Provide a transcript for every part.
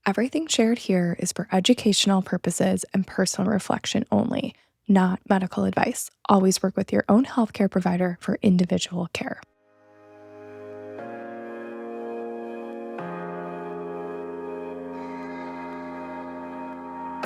Everything shared here is for educational purposes and personal reflection only, not medical advice. Always work with your own healthcare provider for individual care.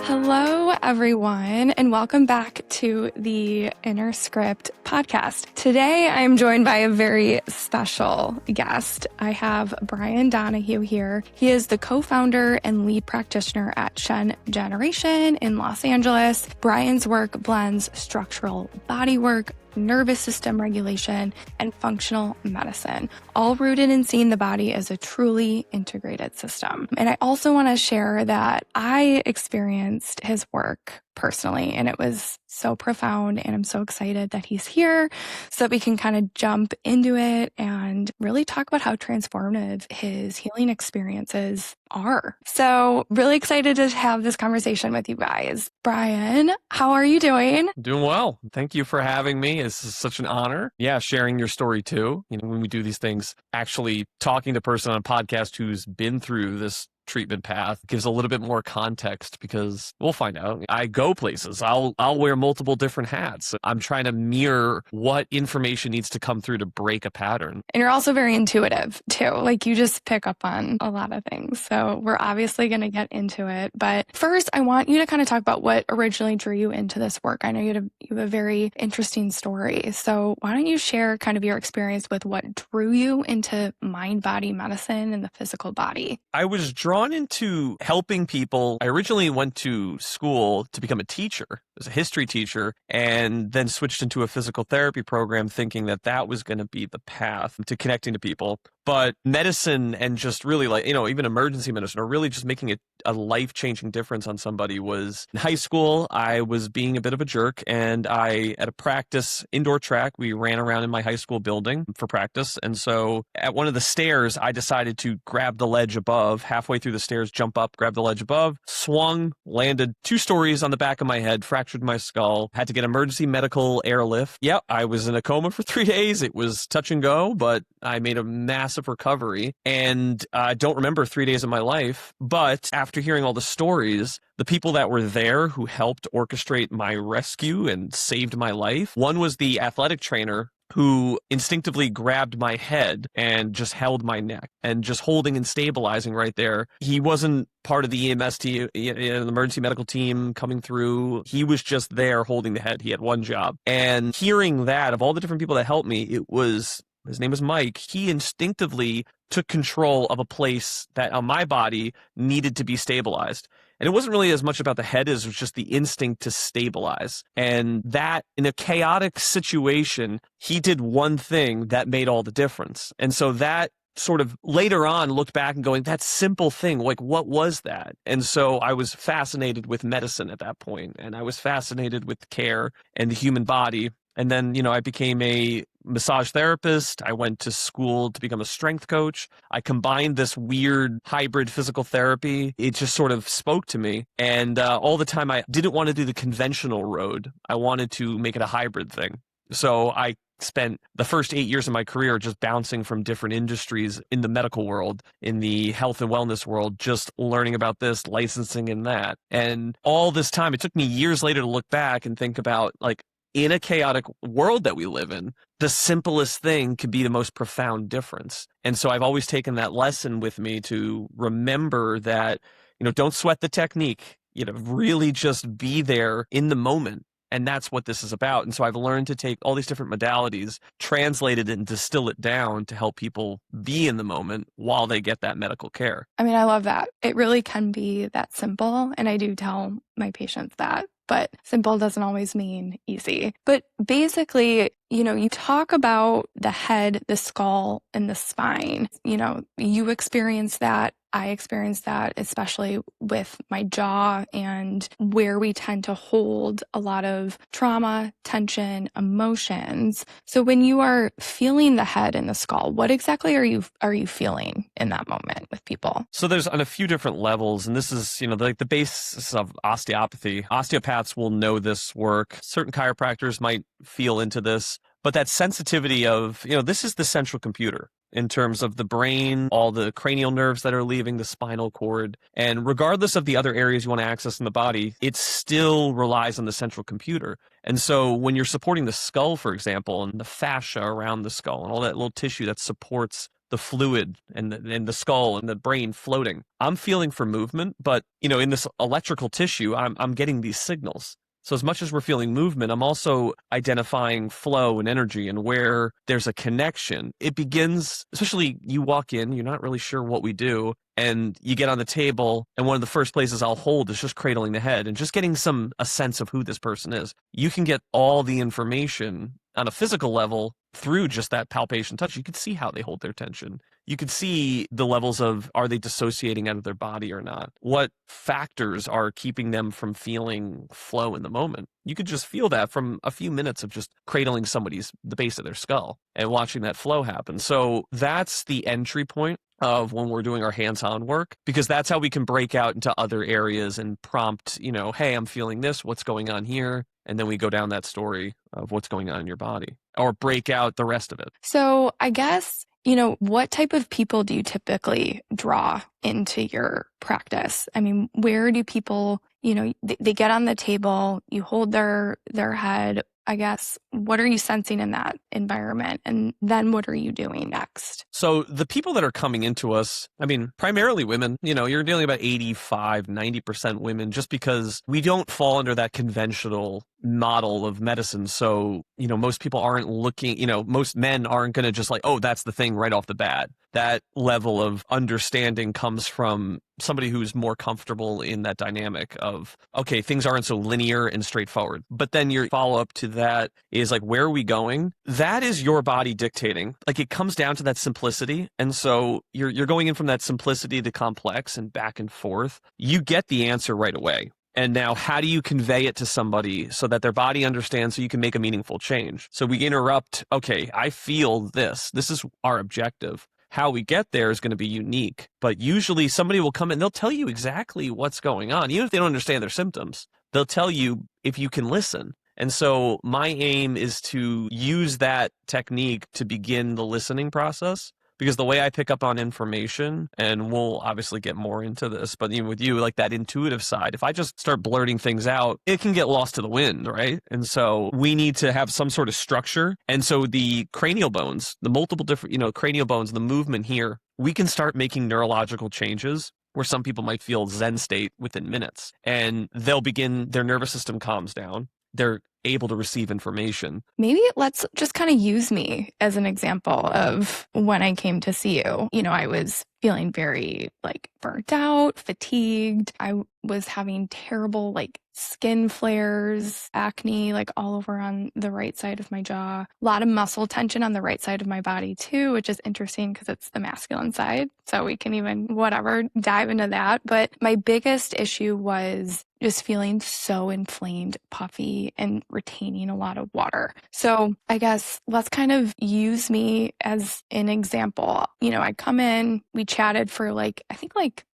Hello, everyone, and welcome back to the Inner Script podcast. Today, I'm joined by a very special guest. I have Brian Donahoe here. He is the co-founder and lead practitioner at Shen Generation in Los Angeles. Brian's work blends structural bodywork, nervous system regulation, and functional medicine, all rooted in seeing the body as a truly integrated system. And I also want to share that I experienced his work personally, and it was so profound, and I'm so excited that he's here so that we can kind of jump into it and really talk about how transformative his healing experiences are. So really excited to have this conversation with you guys. Brian, how are you doing? Doing well. Thank you for having me. This is such an honor. Yeah, sharing your story too. When we do these things, actually talking to a person on a podcast who's been through this treatment path gives a little bit more context, because we'll find out. I go places. I'll wear multiple different hats. I'm trying to mirror what information needs to come through to break a pattern. And you're also very intuitive too. Like, you just pick up on a lot of things. So we're obviously going to get into it. But first, I want you to kind of talk about what originally drew you into this work. I know you have a very interesting story. So why don't you share kind of your experience with what drew you into mind-body medicine and the physical body? I was drawn into helping people. I originally went to school to become a teacher, as a history teacher, and then switched into a physical therapy program thinking that that was going to be the path to connecting to people. But medicine, and just really even emergency medicine, or really just making a life-changing difference on somebody, was in high school. I was being a bit of a jerk, and at a practice indoor track, we ran around in my high school building for practice. And so at one of the stairs, I decided to grab the ledge above, halfway through the stairs, jump up, grab the ledge above, swung, landed 2 stories on the back of my head, fractured my skull, had to get emergency medical airlift. Yep, I was in a coma for 3 days. It was touch and go, but I made a massive recovery, and I don't remember 3 days of my life. But after hearing all the stories, the people that were there who helped orchestrate my rescue and saved my life, one was the athletic trainer who instinctively grabbed my head and just held my neck, and just holding and stabilizing right there. He wasn't part of the EMS team, the emergency medical team coming through. He was just there holding the head. He had one job. And hearing that, of all the different people that helped me, his name was Mike. He instinctively took control of a place that on my body needed to be stabilized. And it wasn't really as much about the head as it was just the instinct to stabilize. And that, in a chaotic situation, he did one thing that made all the difference. And so that sort of later on looked back and going, that simple thing, like, what was that? And so I was fascinated with medicine at that point, and I was fascinated with care and the human body. And then, I became a massage therapist. I went to school to become a strength coach. I combined this weird hybrid physical therapy. It just sort of spoke to me. And all the time, I didn't want to do the conventional road. I wanted to make it a hybrid thing. So I spent the first 8 years of my career just bouncing from different industries in the medical world, in the health and wellness world, just learning about this, licensing in that. And all this time, it took me years later to look back and think about, like, in a chaotic world that we live in, the simplest thing could be the most profound difference. And so I've always taken that lesson with me to remember that, don't sweat the technique, really just be there in the moment. And that's what this is about. And so I've learned to take all these different modalities, translate it and distill it down to help people be in the moment while they get that medical care. I mean, I love that. It really can be that simple. And I do tell my patients that. But simple doesn't always mean easy. But basically, you talk about the head, the skull, and the spine. You experience that. I experienced that, especially with my jaw and where we tend to hold a lot of trauma, tension, emotions. So when you are feeling the head and the skull, what exactly are you feeling in that moment with people? So there's on a few different levels, and this is, like the basis of osteopathy. Osteopaths will know this work. Certain chiropractors might feel into this. But that sensitivity of, this is the central computer. in terms of the brain, all the cranial nerves that are leaving the spinal cord. And regardless of the other areas you want to access in the body, it still relies on the central computer. And so when you're supporting the skull, for example, and the fascia around the skull and all that little tissue that supports the fluid and the skull and the brain floating, I'm feeling for movement, but in this electrical tissue, I'm getting these signals. So as much as we're feeling movement, I'm also identifying flow and energy and where there's a connection. It begins, especially you walk in, you're not really sure what we do, and you get on the table, and one of the first places I'll hold is just cradling the head and just getting a sense of who this person is. You can get all the information on a physical level through just that palpation touch. You can see how they hold their tension. You can see the levels of, are they dissociating out of their body or not? What factors are keeping them from feeling flow in the moment? You could just feel that from a few minutes of just cradling the base of their skull and watching that flow happen. So that's the entry point of when we're doing our hands-on work, because that's how we can break out into other areas and prompt, hey, I'm feeling this, what's going on here? And then we go down that story of what's going on in your body, or break out the rest of it. So I guess, what type of people do you typically draw into your practice? I mean, where do people, they get on the table, you hold their head, I guess. What are you sensing in that environment? And then what are you doing next? So the people that are coming into us, primarily women, you're dealing about 85, 90% women, just because we don't fall under that conventional model of medicine. So, most people aren't looking, most men aren't going to just like, oh, that's the thing right off the bat. That level of understanding comes from somebody who's more comfortable in that dynamic of, okay, things aren't so linear and straightforward. But then your follow-up to that is like, where are we going? That is your body dictating. Like, it comes down to that simplicity. And so you're going in from that simplicity to complex and back and forth. You get the answer right away. And now, how do you convey it to somebody so that their body understands, so you can make a meaningful change? So we interrupt, okay, I feel this. This is our objective. How we get there is going to be unique, but usually somebody will come in, they'll tell you exactly what's going on. Even if they don't understand their symptoms, they'll tell you if you can listen. And so my aim is to use that technique to begin the listening process, because the way I pick up on information, and we'll obviously get more into this, but even with you, like that intuitive side, if I just start blurting things out, it can get lost to the wind, right? And so we need to have some sort of structure. And so the cranial bones, the multiple different, cranial bones, the movement here, we can start making neurological changes where some people might feel Zen state within minutes, and they'll begin, their nervous system calms down. They're able to receive information. Maybe let's just kind of use me as an example of when I came to see you. I was feeling very burnt out, fatigued. I was having terrible skin flares, acne, all over on the right side of my jaw. A lot of muscle tension on the right side of my body too, which is interesting because it's the masculine side. So we can even, dive into that. But my biggest issue was just feeling so inflamed, puffy, and retaining a lot of water. So I guess let's kind of use me as an example. I come in, we chatted for I think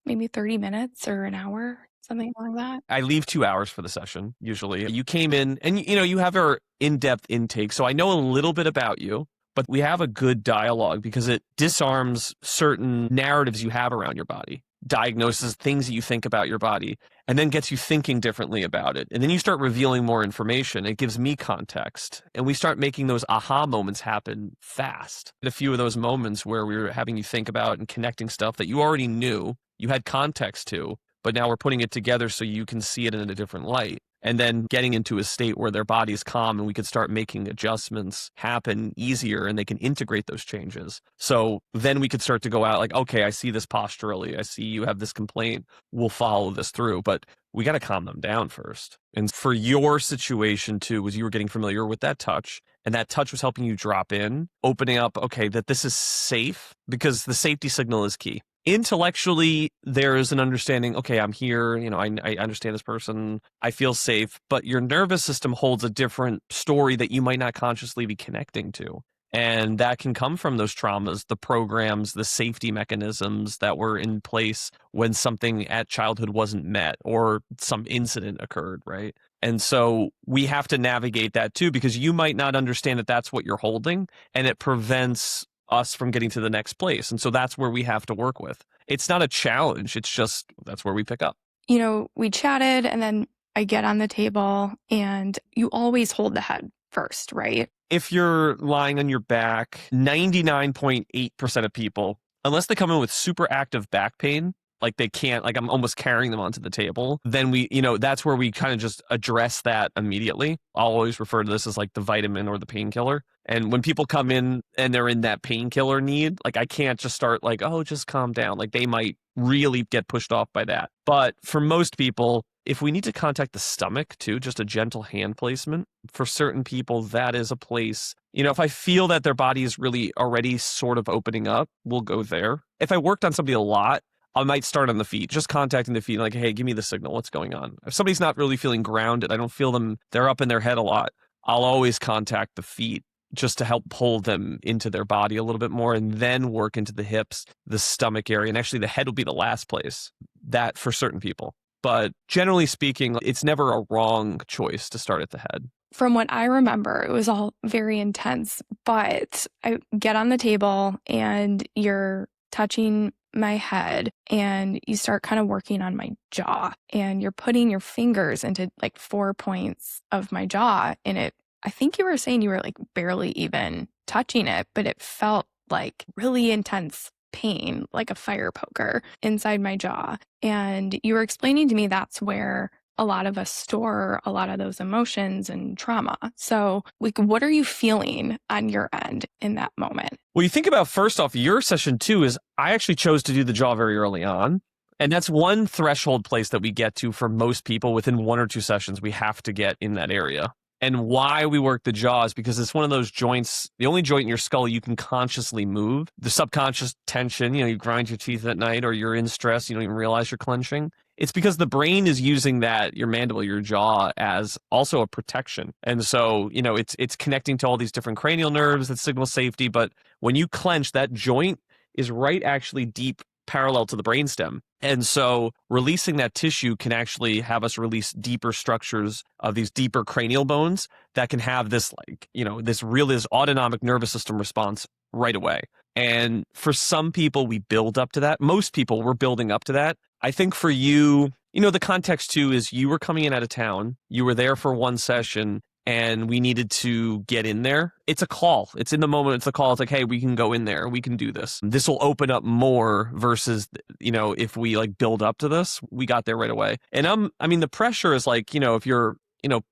maybe 30 minutes or an hour, something like that. I leave 2 hours for the session, usually. You came in and, you have our in-depth intake. So I know a little bit about you, but we have a good dialogue because it disarms certain narratives you have around your body, diagnoses things that you think about your body, and then gets you thinking differently about it. And then you start revealing more information. It gives me context. And we start making those aha moments happen fast. And a few of those moments where we were having you think about and connecting stuff that you already knew, you had context to, but now we're putting it together so you can see it in a different light. And then getting into a state where their body's calm and we could start making adjustments happen easier and they can integrate those changes. So then we could start to go out okay, I see this posturally. I see you have this complaint. We'll follow this through, but we got to calm them down first. And for your situation too, was you were getting familiar with that touch, and that touch was helping you drop in, opening up, okay, that this is safe, because the safety signal is key. Intellectually, there is an understanding, okay, I'm here, I understand this person, I feel safe, but your nervous system holds a different story that you might not consciously be connecting to. And that can come from those traumas, the programs, the safety mechanisms that were in place when something at childhood wasn't met or some incident occurred, right? And so we have to navigate that too, because you might not understand that that's what you're holding, and it prevents us from getting to the next place. And so that's where we have to work with. It's not a challenge. It's just that's where we pick up. We chatted and then I get on the table and you always hold the head first, right? If you're lying on your back, 99.8% of people, unless they come in with super active back pain, like they can't, like I'm almost carrying them onto the table, then that's where we kind of just address that immediately. I'll always refer to this as like the vitamin or the painkiller. And when people come in and they're in that painkiller need, like I can't just start like, oh, just calm down. Like they might really get pushed off by that. But for most people, if we need to contact the stomach too, just a gentle hand placement, for certain people, that is a place. If I feel that their body is really already sort of opening up, we'll go there. If I worked on somebody a lot, I might start on the feet, just contacting the feet, like, hey, give me the signal. What's going on? If somebody's not really feeling grounded, I don't feel them, they're up in their head a lot, I'll always contact the feet just to help pull them into their body a little bit more and then work into the hips, the stomach area. And actually the head will be the last place, that for certain people. But generally speaking, it's never a wrong choice to start at the head. From what I remember, it was all very intense, but I get on the table and you're touching my head and you start kind of working on my jaw and you're putting your fingers into like 4 points of my jaw. And I think you were saying you were like barely even touching it, but it felt like really intense pain, like a fire poker inside my jaw. And you were explaining to me that's where a lot of us store a lot of those emotions and trauma. So like, what are you feeling on your end in that moment? Well, you think about first off, your session too is I actually chose to do the jaw very early on. And that's one threshold place that we get to for most people within 1 or 2 sessions. We have to get in that area. And why we work the jaw is because it's one of those joints, the only joint in your skull you can consciously move. The subconscious tension, you grind your teeth at night or you're in stress, you don't even realize you're clenching. It's because the brain is using that, your mandible, your jaw, as also a protection. And so, it's connecting to all these different cranial nerves that signal safety. But when you clench, that joint is right actually deep parallel to the brainstem. And so releasing that tissue can actually have us release deeper structures of these deeper cranial bones that can have this this autonomic nervous system response right away. And for some people, we build up to that. Most people, we're building up to that. I think for you, the context too is you were coming in out of town, you were there for one session, and we needed to get in there. It's a call. It's in the moment. It's a call. It's like, hey, we can go in there. We can do this. This will open up more versus, if we like build up to this, we got there right away. And the pressure is like, if you're,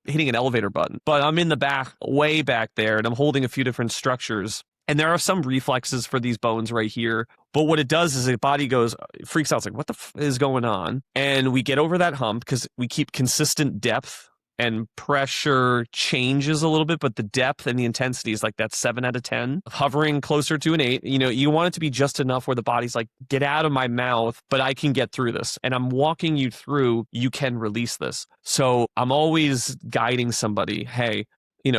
hitting an elevator button, but I'm in the back, way back there, and I'm holding a few different structures. And there are some reflexes for these bones right here. But what it does is the body freaks out. It's like, what the is going on? And we get over that hump because we keep consistent depth and pressure changes a little bit, but the depth and the intensity is like that 7 out of 10, hovering closer to an 8. You want it to be just enough where the body's like, get out of my mouth, but I can get through this. And I'm walking you through, you can release this. So I'm always guiding somebody, hey,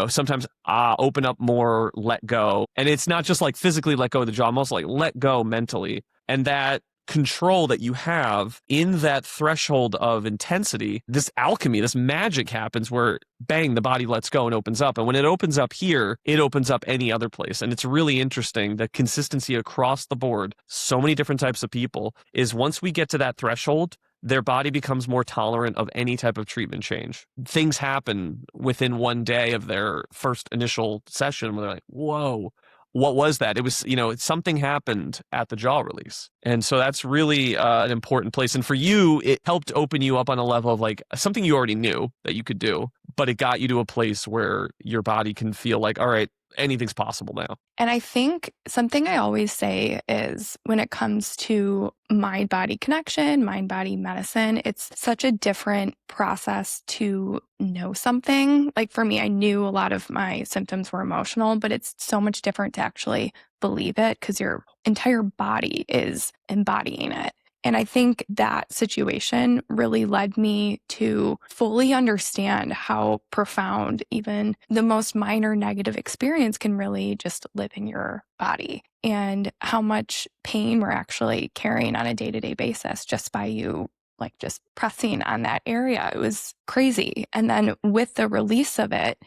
sometimes open up more, let go. And it's not just like physically let go of the jaw, I'm also like let go mentally. And that control that you have in that threshold of intensity, this alchemy, this magic happens where bang, the body lets go and opens up. And when it opens up here, it opens up any other place. And it's really interesting, the consistency across the board, so many different types of people, is once we get to that threshold, their body becomes more tolerant of any type of treatment change. Things happen within one day of their first initial session where they're like, whoa, what was that? It was, something happened at the jaw release. And so that's really an important place. And for you, it helped open you up on a level of like something you already knew that you could do, but it got you to a place where your body can feel like, all right, anything's possible now. And I think something I always say is when it comes to mind-body connection, mind-body medicine, it's such a different process to know something. Like for me, I knew a lot of my symptoms were emotional, but it's so much different to actually believe it because your entire body is embodying it. And I think that situation really led me to fully understand how profound even the most minor negative experience can really just live in your body and how much pain we're actually carrying on a day-to-day basis just by you like just pressing on that area. It was crazy. And then with the release of it,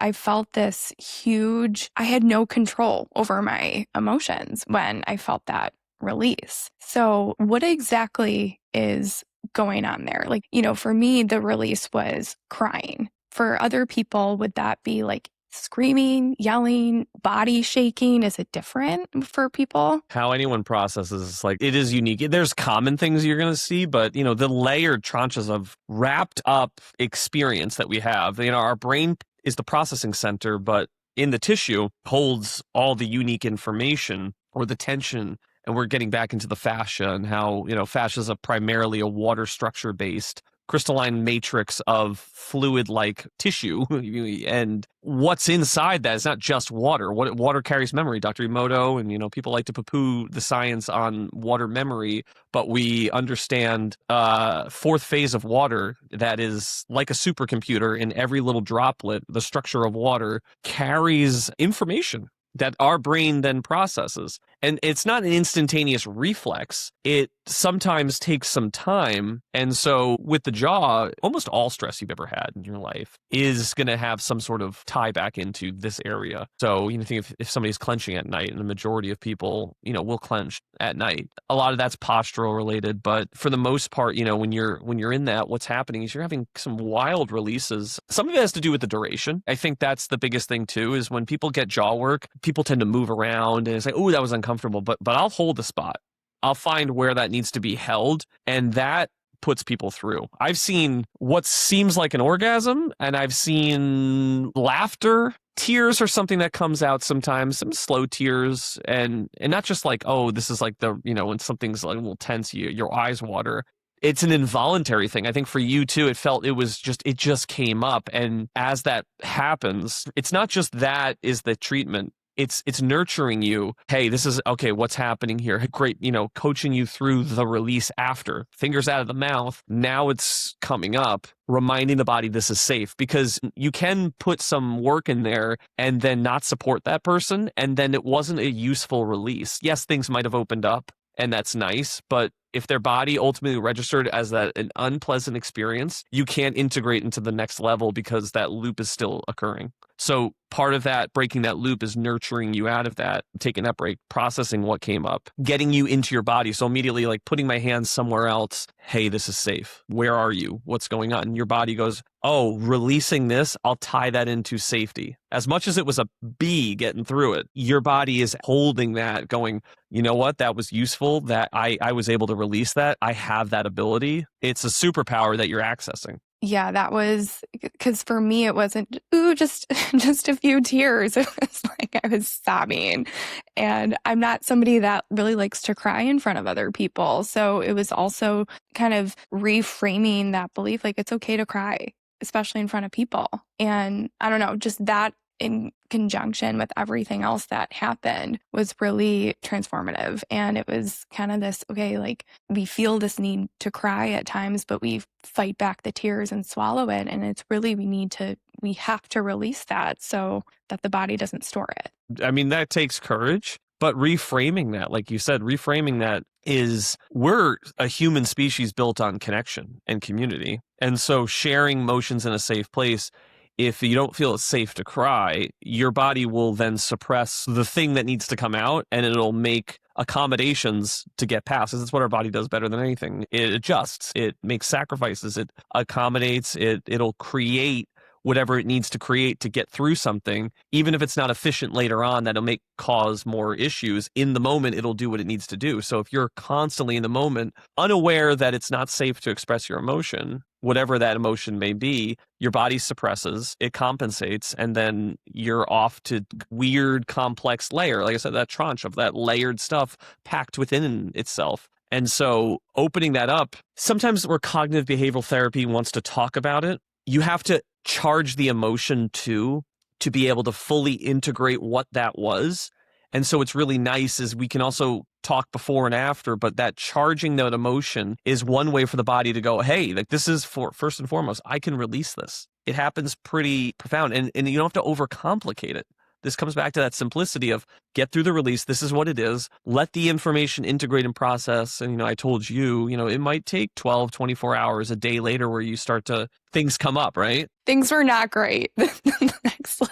I felt this huge, I had no control over my emotions when I felt that release. So what exactly is going on there? Like, for me, the release was crying. For other people, would that be like screaming, yelling, body shaking? Is it different for people? How anyone processes, like, it is unique. There's common things you're going to see, but, the layered tranches of wrapped up experience that we have, our brain is the processing center, but in the tissue holds all the unique information or the tension. And we're getting back into the fascia and how, fascia is primarily a water structure based crystalline matrix of fluid-like tissue, and what's inside that is not just water. Water carries memory. Dr. Emoto and people like to poo-poo the science on water memory, but we understand fourth phase of water that is like a supercomputer. In every little droplet, the structure of water carries information that our brain then processes. And it's not an instantaneous reflex. It sometimes takes some time. And so with the jaw, almost all stress you've ever had in your life is going to have some sort of tie back into this area. So think if somebody's clenching at night, and the majority of people, will clench at night. A lot of that's postural related, but for the most part, when you're in that, what's happening is you're having some wild releases. Some of it has to do with the duration. I think that's the biggest thing too, is when people get jaw work, people tend to move around and say, oh, that was uncomfortable, but I'll hold the spot. I'll find where that needs to be held, and that puts people through. I've seen what seems like an orgasm, and I've seen laughter. Tears are something that comes out sometimes, some slow tears, and not just like, oh, this is like the, when something's like a little tense, your eyes water. It's an involuntary thing. I think for you too, it just came up. And as that happens, it's not just that is the treatment. It's nurturing you. Hey, this is okay. What's happening here? Great. Coaching you through the release after. Fingers out of the mouth. Now it's coming up, reminding the body this is safe, because you can put some work in there and then not support that person. And then it wasn't a useful release. Yes, things might have opened up, and that's nice. But if their body ultimately registered as an unpleasant experience, you can't integrate into the next level because that loop is still occurring. So part of that, breaking that loop, is nurturing you out of that, taking that break, processing what came up, getting you into your body. So immediately, like putting my hands somewhere else. Hey, this is safe. Where are you? What's going on? And your body goes, oh, releasing this, I'll tie that into safety. As much as it was a bee getting through it, your body is holding that, going, you know what? That was useful, that I was able to release that. I have that ability. It's a superpower that you're accessing. Yeah, that was because for me, it wasn't, just a few tears. It was like I was sobbing. And I'm not somebody that really likes to cry in front of other people. So it was also kind of reframing that belief, like it's okay to cry, especially in front of people. And I don't know, just that in conjunction with everything else that happened was really transformative. And it was kind of this, okay, like we feel this need to cry at times, but we fight back the tears and swallow it. And it's really, we have to release that so that the body doesn't store it. I mean, that takes courage, but reframing that, like you said, reframing that is, we're a human species built on connection and community. And so sharing emotions in a safe place, if you don't feel it's safe to cry, your body will then suppress the thing that needs to come out, and it'll make accommodations to get past. That's what our body does better than anything. It adjusts, it makes sacrifices, it accommodates, it'll create whatever it needs to create to get through something, even if it's not efficient later on, that'll cause more issues. In the moment, it'll do what it needs to do. So if you're constantly in the moment, unaware that it's not safe to express your emotion, whatever that emotion may be, your body suppresses, it compensates, and then you're off to weird, complex layer. Like I said, that tranche of that layered stuff packed within itself. And so opening that up, sometimes where cognitive behavioral therapy wants to talk about it, you have to charge the emotion to be able to fully integrate what that was. And so it's really nice is we can also talk before and after, but that charging that emotion is one way for the body to go, hey, like this is for first and foremost, I can release this. It happens pretty profound, and you don't have to overcomplicate it. This comes back to that simplicity of get through the release. This is what it is. Let the information integrate and process. And, I told you, it might take 12, 24 hours a day later where you start to, things come up, right? Things were not great the next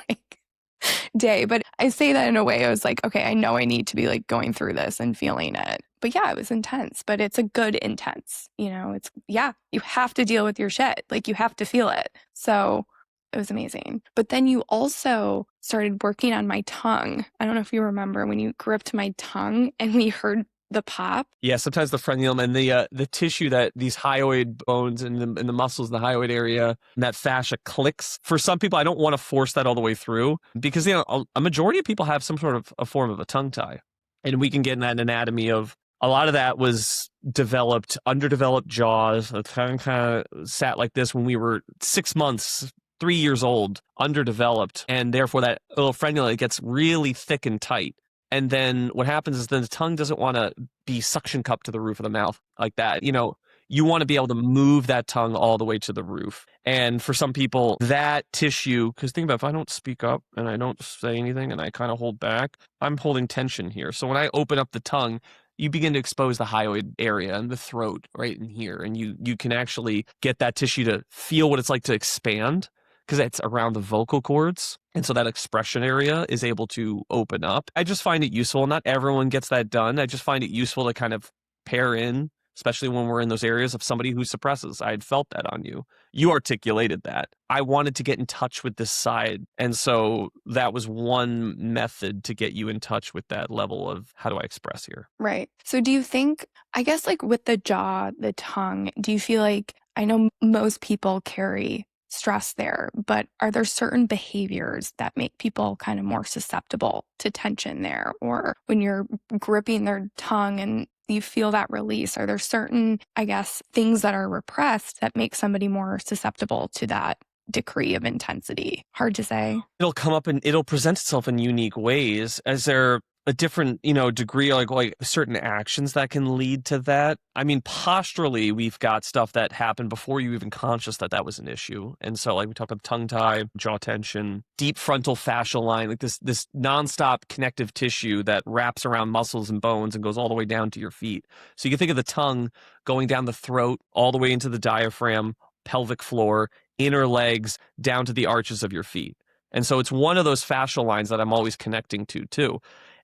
day. But I say that in a way, I was like, okay, I know I need to be going through this and feeling it. But yeah, it was intense, but it's a good intense, it's, you have to deal with your shit. You have to feel it. So it was amazing. But then you also started working on my tongue. I don't know if you remember when you gripped my tongue and we heard the pop. Yeah, sometimes the frenulum and the tissue, that these hyoid bones and the muscles in the hyoid area, and that fascia clicks. For some people, I don't want to force that all the way through because a majority of people have some sort of a form of a tongue tie, and we can get in that anatomy of a lot of that was developed, underdeveloped jaws. The tongue kind of sat like this when we were 6 months, 3 years old, underdeveloped, and therefore that little frenula gets really thick and tight. And then what happens is then the tongue doesn't want to be suction cupped to the roof of the mouth like that. You want to be able to move that tongue all the way to the roof. And for some people, that tissue, because think about if I don't speak up and I don't say anything and I kind of hold back, I'm holding tension here. So when I open up the tongue, you begin to expose the hyoid area and the throat right in here. And you can actually get that tissue to feel what it's like to expand, because it's around the vocal cords. And so that expression area is able to open up. I just find it useful. Not everyone gets that done. I just find it useful to kind of pair in, especially when we're in those areas of somebody who suppresses. I had felt that on you. You articulated that. I wanted to get in touch with this side. And so that was one method to get you in touch with that level of how do I express here? Right. So do you think, I guess with the jaw, the tongue, do you feel I know most people carry stress there, but are there certain behaviors that make people kind of more susceptible to tension there? Or when you're gripping their tongue and you feel that release, are there certain, I guess, things that are repressed that make somebody more susceptible to that degree of intensity? Hard to say. It'll come up and it'll present itself in unique ways. Is there a different, degree, like certain actions that can lead to that? I mean, posturally, we've got stuff that happened before you even conscious that was an issue. And so we talked about tongue tie, jaw tension, deep frontal fascial line, this nonstop connective tissue that wraps around muscles and bones and goes all the way down to your feet. So you can think of the tongue going down the throat, all the way into the diaphragm, pelvic floor, inner legs, down to the arches of your feet. And so it's one of those fascial lines that I'm always connecting to too.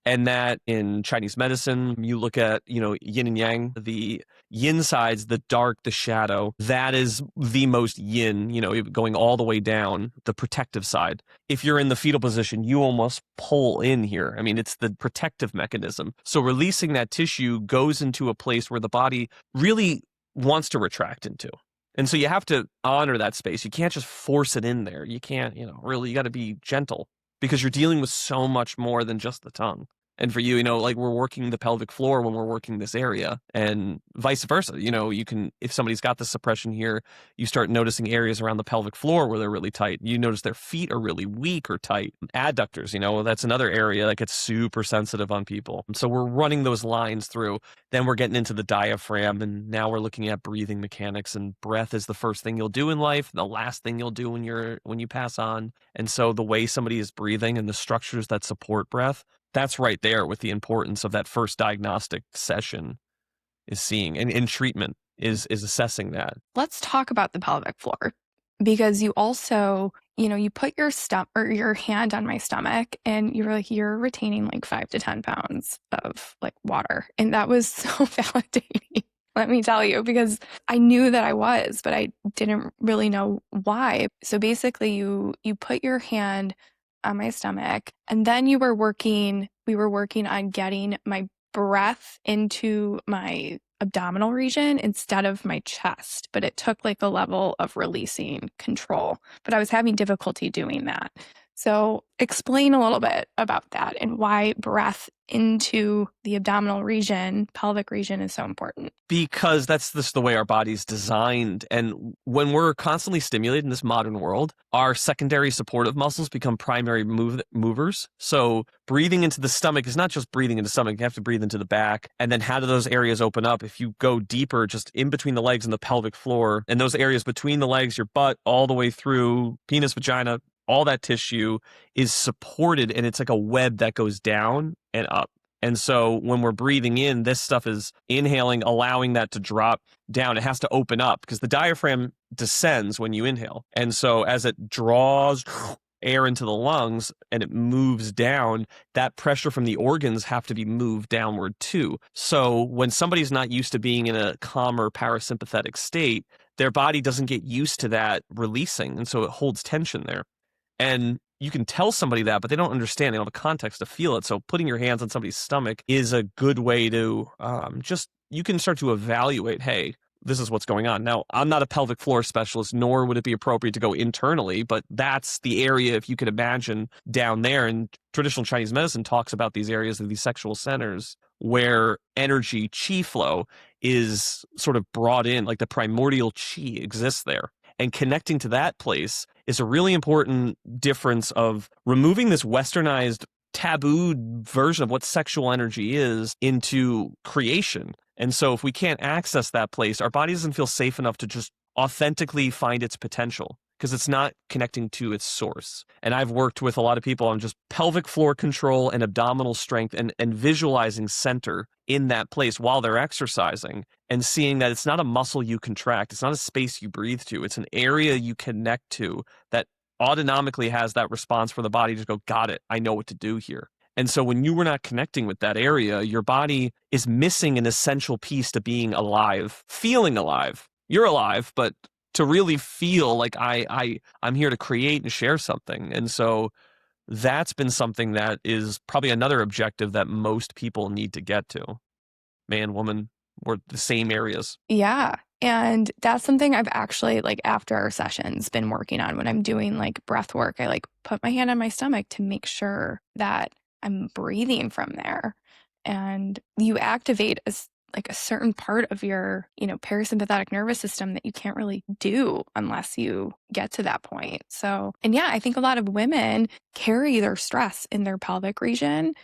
And that in Chinese medicine, you look at, yin and yang, the yin sides, the dark, the shadow, that is the most yin, going all the way down, the protective side. If you're in the fetal position, you almost pull in here. I mean, it's the protective mechanism. So releasing that tissue goes into a place where the body really wants to retract into. And so you have to honor that space. You can't just force it in there. You can't, really, you got to be gentle, because you're dealing with so much more than just the tongue. And for you, we're working the pelvic floor when we're working this area, and vice versa. You can, if somebody's got the suppression here, you start noticing areas around the pelvic floor where they're really tight. You notice their feet are really weak or tight. Adductors, that's another area that gets super sensitive on people. And so we're running those lines through. Then we're getting into the diaphragm, and now we're looking at breathing mechanics, and breath is the first thing you'll do in life, the last thing you'll do when you pass on. And so the way somebody is breathing and the structures that support breath, that's right there with the importance of that first diagnostic session is seeing, and in treatment is assessing that. Let's talk about the pelvic floor, because you also, you put your your hand on my stomach and you were like, you're retaining 5 to 10 pounds of water. And that was so validating. Let me tell you, because I knew that I was, but I didn't really know why. So basically you put your hand on my stomach, and then we were working on getting my breath into my abdominal region instead of my chest, but it took a level of releasing control, but I was having difficulty doing that. So explain a little bit about that and why breath into the abdominal region, pelvic region is so important. Because that's just the way our body's designed. And when we're constantly stimulated in this modern world, our secondary supportive muscles become primary movers. So breathing into the stomach is not just breathing into the stomach. You have to breathe into the back. And then how do those areas open up? If you go deeper, just in between the legs and the pelvic floor, and those areas between the legs, your butt, all the way through penis, vagina, all that tissue is supported, and it's like a web that goes down and up. And so when we're breathing in, this stuff is inhaling, allowing that to drop down. It has to open up because the diaphragm descends when you inhale. And so as it draws air into the lungs and it moves down, that pressure from the organs have to be moved downward too. So when somebody's not used to being in a calmer parasympathetic state, their body doesn't get used to that releasing. And so it holds tension there. And you can tell somebody that, but they don't understand. They don't have a context to feel it. So putting your hands on somebody's stomach is a good way to you can start to evaluate, hey, this is what's going on. Now, I'm not a pelvic floor specialist, nor would it be appropriate to go internally, but that's the area, if you could imagine, down there. And traditional Chinese medicine talks about these areas of these sexual centers where energy, qi flow, is sort of brought in, like the primordial qi exists there. And connecting to that place is a really important difference of removing this westernized, tabooed version of what sexual energy is into creation. And so if we can't access that place, our body doesn't feel safe enough to just authentically find its potential because it's not connecting to its source. And I've worked with a lot of people on just pelvic floor control and abdominal strength and visualizing center in that place while they're exercising and seeing that it's not a muscle you contract. It's not a space you breathe to. It's an area you connect to that autonomically has that response for the body to go, got it, I know what to do here. And so when you were not connecting with that area, your body is missing an essential piece to being alive, feeling alive. You're alive, but to really feel like I'm here to create and share something. And so that's been something that is probably another objective that most people need to get to. Man, woman, we're the same areas. Yeah. And that's something I've actually, like, after our sessions, been working on. When I'm doing like breath work, I like put my hand on my stomach to make sure that I'm breathing from there. And you activate a certain part of your, parasympathetic nervous system that you can't really do unless you get to that point. So, and yeah, I think a lot of women carry their stress in their pelvic region.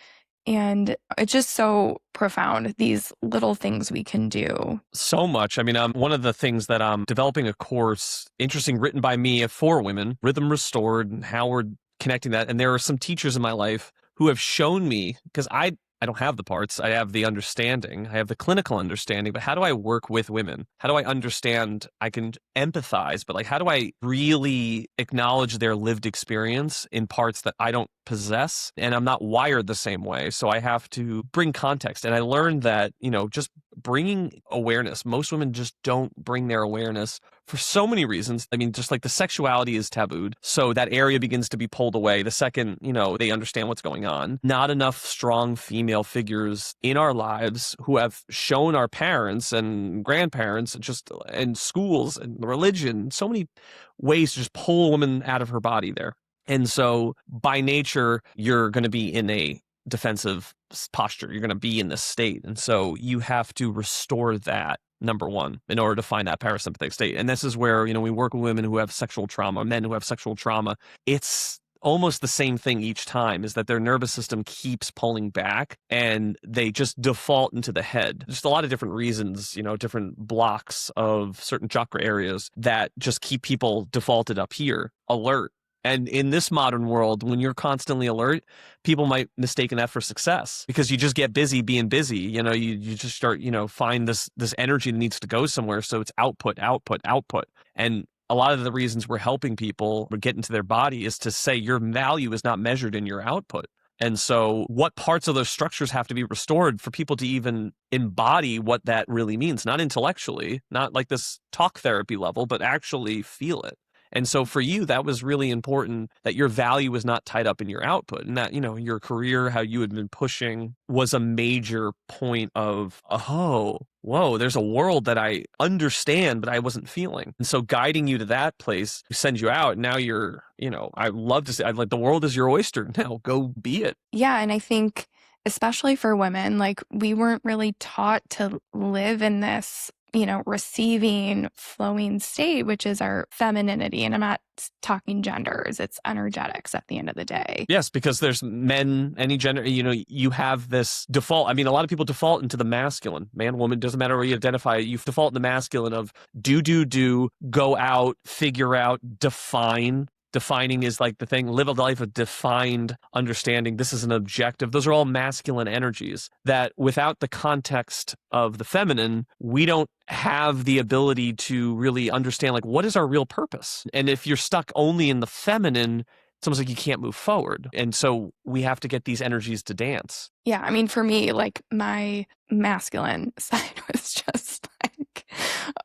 And it's just so profound, these little things we can do. So much. I mean, one of the things that I'm developing a course, interesting, written by me for women, Rhythm Restored, and how we're connecting that. And there are some teachers in my life who have shown me, because I don't have the parts. I have the understanding. I have the clinical understanding, but how do I work with women? How do I understand? I can empathize, but like, how do I really acknowledge their lived experience in parts that I don't possess? And I'm not wired the same way. So I have to bring context. And I learned that, just bringing awareness, most women just don't bring their awareness for so many reasons. I mean, just like the sexuality is tabooed. So that area begins to be pulled away the second, they understand what's going on. Not enough strong female figures in our lives who have shown our parents and grandparents and schools and religion, so many ways to just pull a woman out of her body there. And so by nature, you're going to be in a defensive posture. You're going to be in this state. And so you have to restore that, number one, in order to find that parasympathetic state. And this is where, we work with women who have sexual trauma, men who have sexual trauma. It's almost the same thing each time, is that their nervous system keeps pulling back and they just default into the head. Just a lot of different reasons, different blocks of certain chakra areas that just keep people defaulted up here, alert. And in this modern world, when you're constantly alert, people might mistake that for success because you just get busy being busy. You just start, find this energy that needs to go somewhere. So it's output, output, output. And a lot of the reasons we're helping people get into their body is to say your value is not measured in your output. And so what parts of those structures have to be restored for people to even embody what that really means, not intellectually, not like this talk therapy level, but actually feel it. And so for you, that was really important, that your value was not tied up in your output, and that, your career, how you had been pushing, was a major point of, oh, whoa, there's a world that I understand, but I wasn't feeling. And so guiding you to that place, send you out. Now you're, I love to say, I'd like, the world is your oyster. Now go be it. Yeah. And I think, especially for women, like, we weren't really taught to live in this, receiving, flowing state, which is our femininity. And I'm not talking genders, it's energetics at the end of the day. Yes, because there's men, any gender, you have this default. I mean, a lot of people default into the masculine. Man, woman, doesn't matter where you identify, you default in the masculine of do, go out, figure out, define Defining is like the thing, live a life of defined understanding. This is an objective. Those are all masculine energies that without the context of the feminine, we don't have the ability to really understand like what is our real purpose. And if you're stuck only in the feminine, it's almost like you can't move forward. And so we have to get these energies to dance. Yeah. I mean, for me, like my masculine side was just like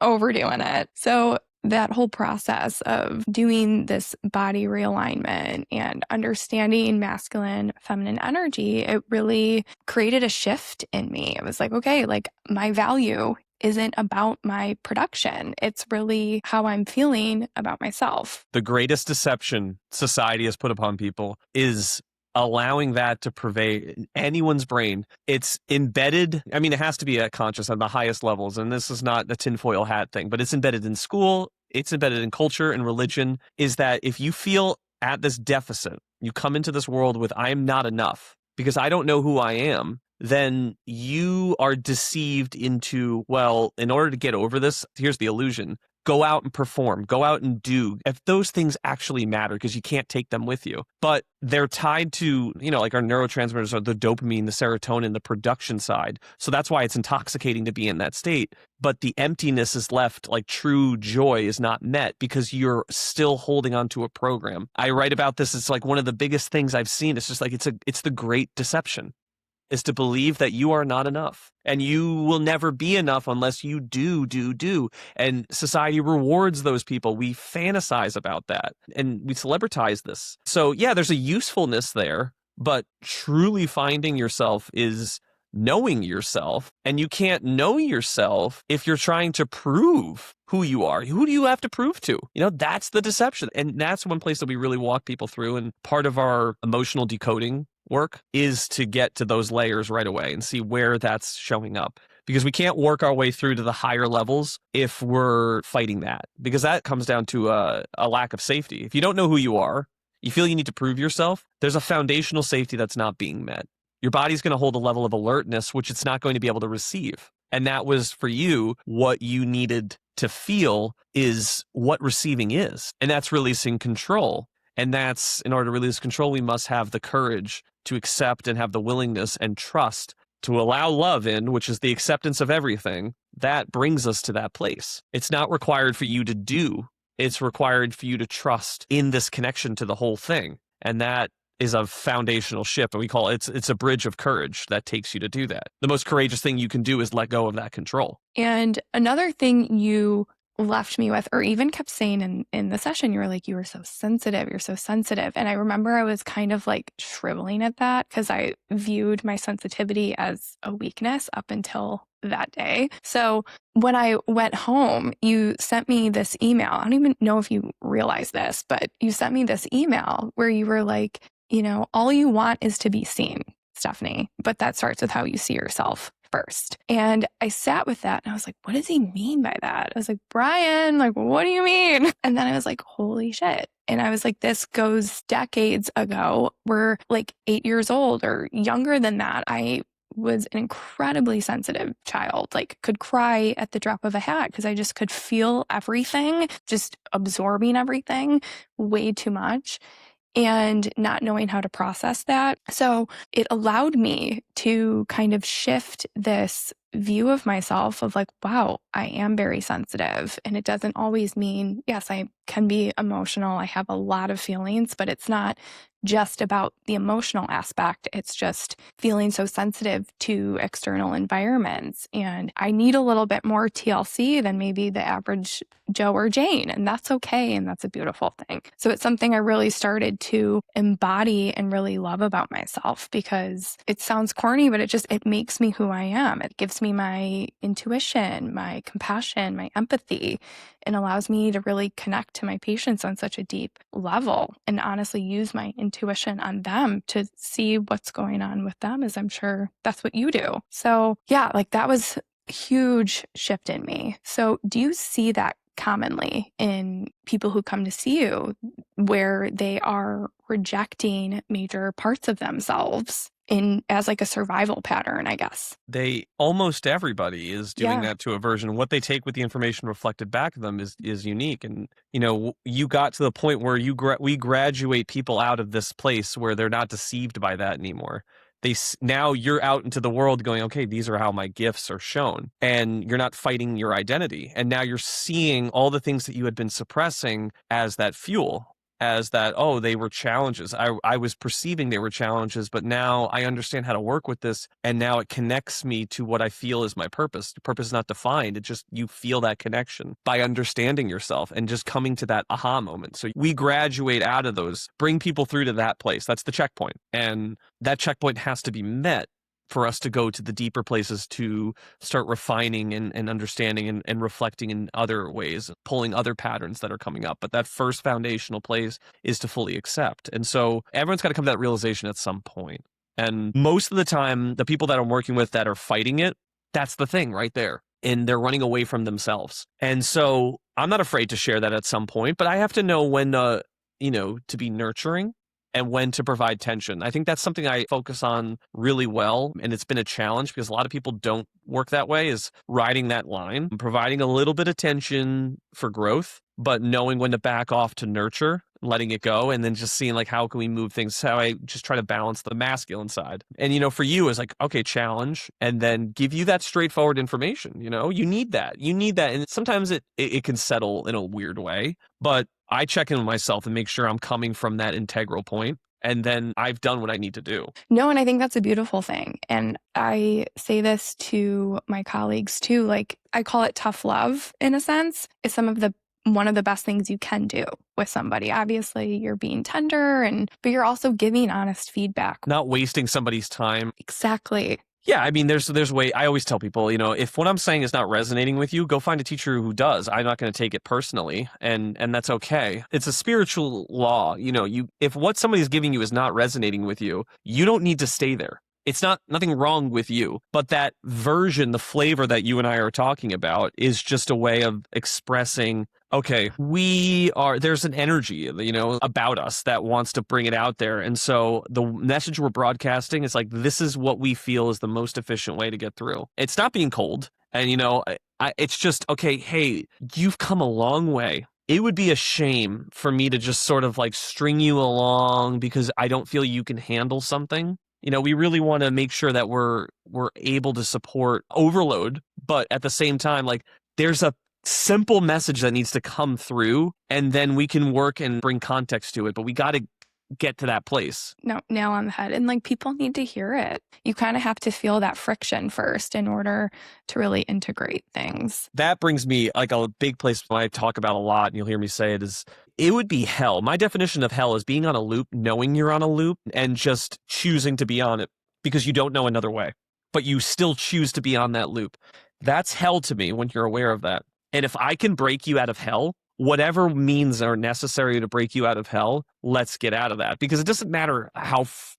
overdoing it. So that whole process of doing this body realignment and understanding masculine, feminine energy, it really created a shift in me. It was like, okay, like my value isn't about my production. It's really how I'm feeling about myself. The greatest deception society has put upon people is allowing that to pervade anyone's brain. It's embedded. I mean, it has to be conscious on the highest levels. And this is not a tinfoil hat thing, but it's embedded in school. It's embedded in culture and religion, is that if you feel at this deficit, you come into this world with, I am not enough because I don't know who I am, then you are deceived into, well, in order to get over this, here's the illusion. Go out and perform, go out and do. If those things actually matter, because you can't take them with you, but they're tied to, like our neurotransmitters are the dopamine, the serotonin, the production side. So that's why it's intoxicating to be in that state. But the emptiness is left, like true joy is not met because you're still holding on to a program. I write about this. It's like one of the biggest things I've seen. It's just like, it's the great deception. Is to believe that you are not enough and you will never be enough unless you do. And society rewards those people. We fantasize about that and we celebritize this. So yeah, there's a usefulness there, but truly finding yourself is knowing yourself, and you can't know yourself if you're trying to prove who you are. Who do you have to prove to? That's the deception. And that's one place that we really walk people through. And part of our emotional decoding work is to get to those layers right away and see where that's showing up. Because we can't work our way through to the higher levels if we're fighting that. Because that comes down to a lack of safety. If you don't know who you are, you feel you need to prove yourself, there's a foundational safety that's not being met. Your body's going to hold a level of alertness, which it's not going to be able to receive. And that was for you, what you needed to feel is what receiving is. And that's releasing control. And that's, in order to release control, we must have the courage to accept and have the willingness and trust to allow love in, which is the acceptance of everything. That brings us to that place. It's not required for you to do. It's required for you to trust in this connection to the whole thing. And that is a foundational shift. And we call it's a bridge of courage that takes you to do that. The most courageous thing you can do is let go of that control. And another thing you left me with, or even kept saying in the session, you were like, you were so sensitive. You're so sensitive. And I remember I was kind of like shriveling at that because I viewed my sensitivity as a weakness up until that day. So when I went home, you sent me this email. I don't even know if you realize this, but you sent me this email where you were like, all you want is to be seen, Stephanie, but that starts with how you see yourself first. And I sat with that and I was like, what does he mean by that? I was like, Brian, like, what do you mean? And then I was like, holy shit. And I was like, this goes decades ago. We're like 8 years old or younger than that. I was an incredibly sensitive child, like could cry at the drop of a hat because I just could feel everything, just absorbing everything way too much. And not knowing how to process that. So it allowed me to kind of shift this view of myself of like, wow, I am very sensitive. And it doesn't always mean, yes, I can be emotional. I have a lot of feelings, but it's not just about the emotional aspect. It's just feeling so sensitive to external environments. And I need a little bit more TLC than maybe the average Joe or Jane. And that's okay. And that's a beautiful thing. So it's something I really started to embody and really love about myself because it sounds corny, but it makes me who I am. It gives me my intuition, my compassion, my empathy, and allows me to really connect to my patients on such a deep level and honestly use my intuition on them to see what's going on with them, as I'm sure that's what you do. So yeah, like that was a huge shift in me. So do you see that commonly in people who come to see you where they are rejecting major parts of themselves as like a survival pattern, I guess. Almost everybody is doing that to a version. What they take with the information reflected back of them is unique. And, you got to the point where we graduate people out of this place where they're not deceived by that anymore. Now you're out into the world going, okay, these are how my gifts are shown. And you're not fighting your identity. And now you're seeing all the things that you had been suppressing as that fuel. As that, oh, they were challenges. I was perceiving they were challenges, but now I understand how to work with this, and now it connects me to what I feel is my purpose. The purpose is not defined. It just, you feel that connection by understanding yourself and just coming to that aha moment. So we graduate out of those, bring people through to that place. That's the checkpoint. And that checkpoint has to be met for us to go to the deeper places to start refining and understanding and reflecting in other ways, pulling other patterns that are coming up. But that first foundational place is to fully accept. And so everyone's got to come to that realization at some point. And most of the time, the people that I'm working with that are fighting it, that's the thing right there. And they're running away from themselves. And so I'm not afraid to share that at some point, but I have to know when, to be nurturing and when to provide tension. I think that's something I focus on really well. And it's been a challenge because a lot of people don't work that way, is riding that line, providing a little bit of tension for growth, but knowing when to back off to nurture, letting it go, and then just seeing like, how can we move things? How I just try to balance the masculine side. And, for you is like, okay, challenge, and then give you that straightforward information. You need that. And sometimes it can settle in a weird way, but I check in with myself and make sure I'm coming from that integral point. And then I've done what I need to do. No, and I think that's a beautiful thing. And I say this to my colleagues too. Like, I call it tough love in a sense. It's one of the best things you can do with somebody. Obviously, you're being tender, but you're also giving honest feedback. Not wasting somebody's time. Exactly. Yeah, I mean, there's a way. I always tell people, if what I'm saying is not resonating with you, go find a teacher who does. I'm not going to take it personally, and that's okay. It's a spiritual law. If what somebody's giving you is not resonating with you, you don't need to stay there. It's nothing wrong with you, but that version, the flavor that you and I are talking about, is just a way of expressing, okay, there's an energy, about us that wants to bring it out there. And so the message we're broadcasting is like, this is what we feel is the most efficient way to get through. It's not being cold. And, it's just, okay, hey, you've come a long way. It would be a shame for me to just sort of like string you along because I don't feel you can handle something. We really want to make sure that we're able to support overload, but at the same time, like, there's a simple message that needs to come through, and then we can work and bring context to it. But we got to get to that place. No, nail on the head. And like, people need to hear it. You kind of have to feel that friction first in order to really integrate things. That brings me like a big place I talk about a lot, and you'll hear me say it would be hell. My definition of hell is being on a loop, knowing you're on a loop, and just choosing to be on it because you don't know another way, but you still choose to be on that loop. That's hell to me when you're aware of that. And if I can break you out of hell, whatever means are necessary to break you out of hell, let's get out of that. Because it doesn't matter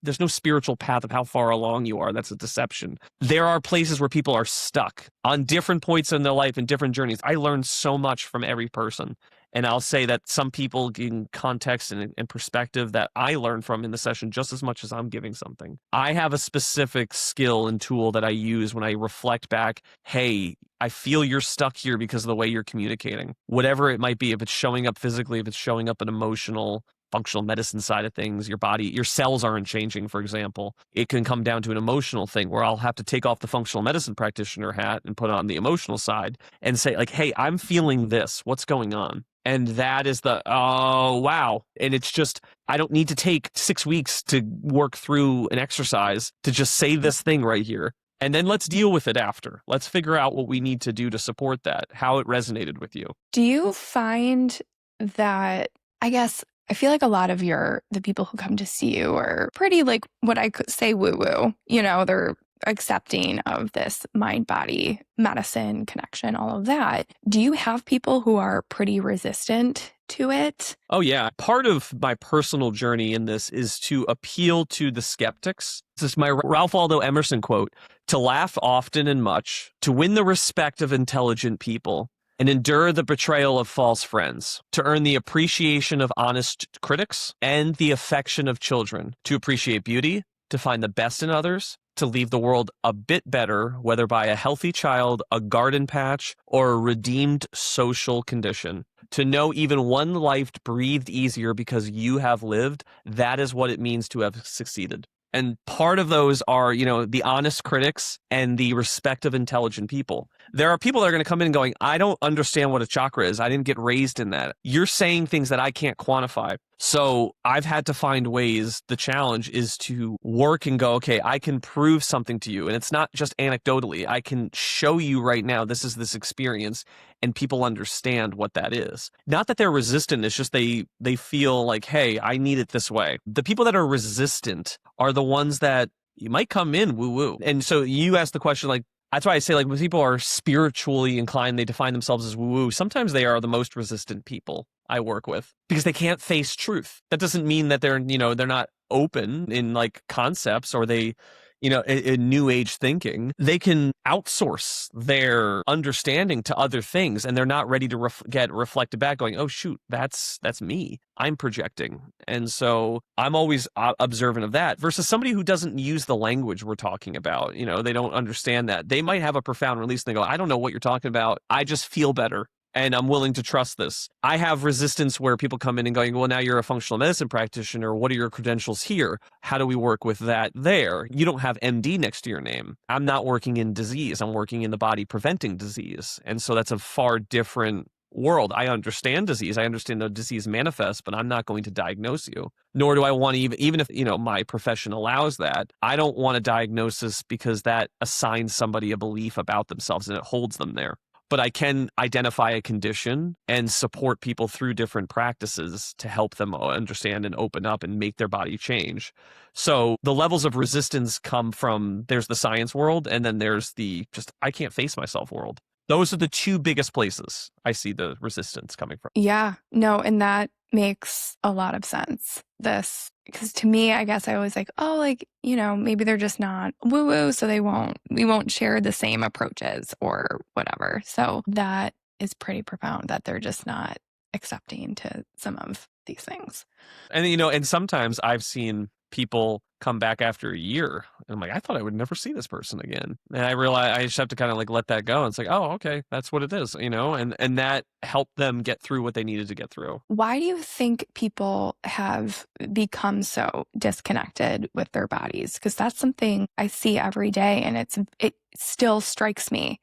there's no spiritual path of how far along you are. That's a deception. There are places where people are stuck on different points in their life and different journeys. I learned so much from every person. And I'll say that some people gain context and perspective that I learned from in the session just as much as I'm giving something. I have a specific skill and tool that I use when I reflect back, hey, I feel you're stuck here because of the way you're communicating. Whatever it might be, if it's showing up physically, if it's showing up in emotional, functional medicine side of things, your body, your cells aren't changing, for example. It can come down to an emotional thing where I'll have to take off the functional medicine practitioner hat and put on the emotional side and say like, hey, I'm feeling this. What's going on? And that is oh, wow. And it's just, I don't need to take 6 weeks to work through an exercise to just say this thing right here. And then let's deal with it after. Let's figure out what we need to do to support that, how it resonated with you. Do you find that, I feel like a lot of the people who come to see you are pretty like what I could say woo-woo. They're accepting of this mind-body medicine connection, all of that. Do you have people who are pretty resistant to it? Oh, yeah. Part of my personal journey in this is to appeal to the skeptics. This is my Ralph Waldo Emerson quote: to laugh often and much, to win the respect of intelligent people, and endure the betrayal of false friends, to earn the appreciation of honest critics and the affection of children, to appreciate beauty, to find the best in others, to leave the world a bit better, whether by a healthy child, a garden patch, or a redeemed social condition. To know even one life breathed easier because you have lived, that is what it means to have succeeded. And part of those are, the honest critics and the respect of intelligent people. There are people that are going to come in and going, I don't understand what a chakra is. I didn't get raised in that. You're saying things that I can't quantify. So I've had to find ways. The challenge is to work and go, okay, I can prove something to you. And it's not just anecdotally. I can show you right now, this is this experience, and people understand what that is. Not that they're resistant. It's just they feel like, hey, I need it this way. The people that are resistant are the ones that you might come in woo-woo. And so you asked the question, like, that's why I say, like, when people are spiritually inclined, they define themselves as woo-woo. Sometimes they are the most resistant people I work with because they can't face truth. That doesn't mean that they're not open in like concepts or they, in new age thinking. They can outsource their understanding to other things and they're not ready to get reflected back going, oh, shoot, that's me. I'm projecting. And so I'm always observant of that versus somebody who doesn't use the language we're talking about. They don't understand that. They might have a profound release and they go, I don't know what you're talking about. I just feel better. And I'm willing to trust this. I have resistance where people come in and going, well, now you're a functional medicine practitioner. What are your credentials here? How do we work with that there? You don't have MD next to your name. I'm not working in disease. I'm working in the body preventing disease. And so that's a far different world. I understand disease. I understand the disease manifests, but I'm not going to diagnose you. Nor do I want to even if, my profession allows that, I don't want a diagnosis because that assigns somebody a belief about themselves and it holds them there. But I can identify a condition and support people through different practices to help them understand and open up and make their body change. So the levels of resistance come from, there's the science world, and then there's the just, I can't face myself world. Those are the two biggest places I see the resistance coming from. Yeah, no, and that makes a lot of sense. Because to me, I guess I always like, oh, like, maybe they're just not woo-woo, so we won't share the same approaches or whatever. So that is pretty profound that they're just not accepting to some of these things. And, and sometimes I've seen people come back after a year and I'm like, I thought I would never see this person again. And I realize I just have to kind of like let that go. And it's like, oh, okay, that's what it is, and that helped them get through what they needed to get through. Why do you think people have become so disconnected with their bodies? Because that's something I see every day and it still strikes me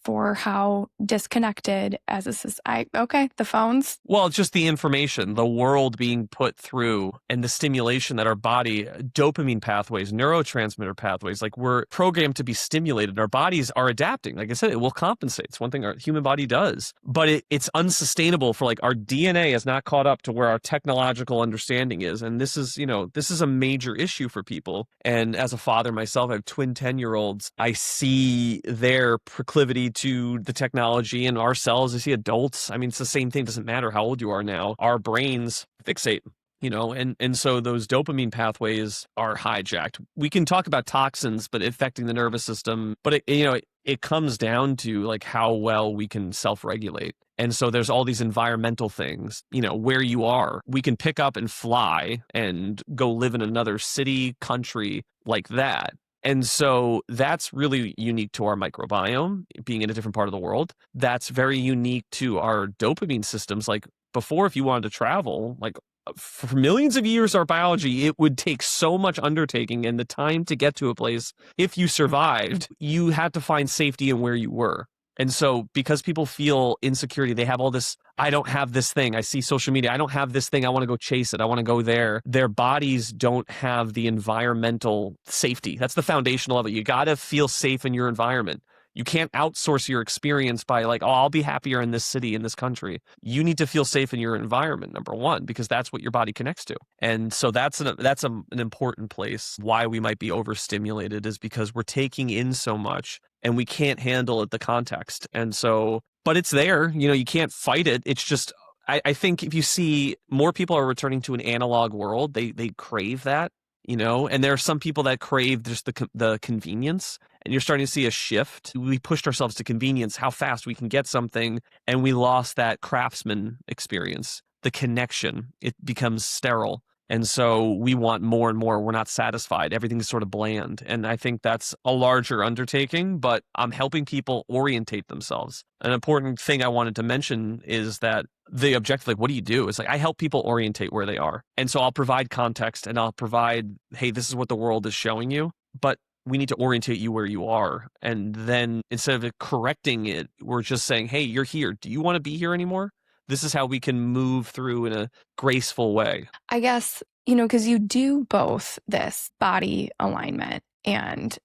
for how disconnected as a society. Okay, the phones. Well, it's just the information, the world being put through and the stimulation that our body, dopamine pathways, neurotransmitter pathways, like we're programmed to be stimulated. Our bodies are adapting. Like I said, it will compensate. It's one thing our human body does, but it's unsustainable for like our DNA has not caught up to where our technological understanding is. And this is a major issue for people. And as a father myself, I have twin 10-year-olds. I see their proclivity to the technology and ourselves. I see adults. I mean, it's the same thing. It doesn't matter how old you are now. Our brains fixate, and so those dopamine pathways are hijacked. We can talk about toxins, but affecting the nervous system, but it comes down to like how well we can self-regulate. And so there's all these environmental things, where you are. We can pick up and fly and go live in another city, country like that. And so that's really unique to our microbiome, being in a different part of the world. That's very unique to our dopamine systems. Like before, if you wanted to travel, like for millions of years, our biology, it would take so much undertaking and the time to get to a place. If you survived, you had to find safety in where you were. And so because people feel insecurity, they have all this, I don't have this thing. I see social media. I don't have this thing. I want to go chase it. I want to go there. Their bodies don't have the environmental safety. That's the foundational of it. You got to feel safe in your environment. You can't outsource your experience by like, oh, I'll be happier in this city, in this country. You need to feel safe in your environment, number one, because that's what your body connects to. And so that's an important place. Why we might be overstimulated is because we're taking in so much and we can't handle it, the context. And so, but it's there, you can't fight it. It's just, I think if you see more people are returning to an analog world, they crave that. And there are some people that crave just the convenience, and you're starting to see a shift. We pushed ourselves to convenience, how fast we can get something, and we lost that craftsman experience, the connection. It becomes sterile. And so we want more and more. We're not satisfied. Everything's sort of bland. And I think that's a larger undertaking, but I'm helping people orientate themselves. An important thing I wanted to mention is that the objective, like, what do you do? It's like, I help people orientate where they are. And so I'll provide context and I'll provide, hey, this is what the world is showing you, but we need to orientate you where you are. And then instead of correcting it, we're just saying, hey, you're here. Do you want to be here anymore? This is how we can move through in a graceful way. I guess, because you do both this body alignment and,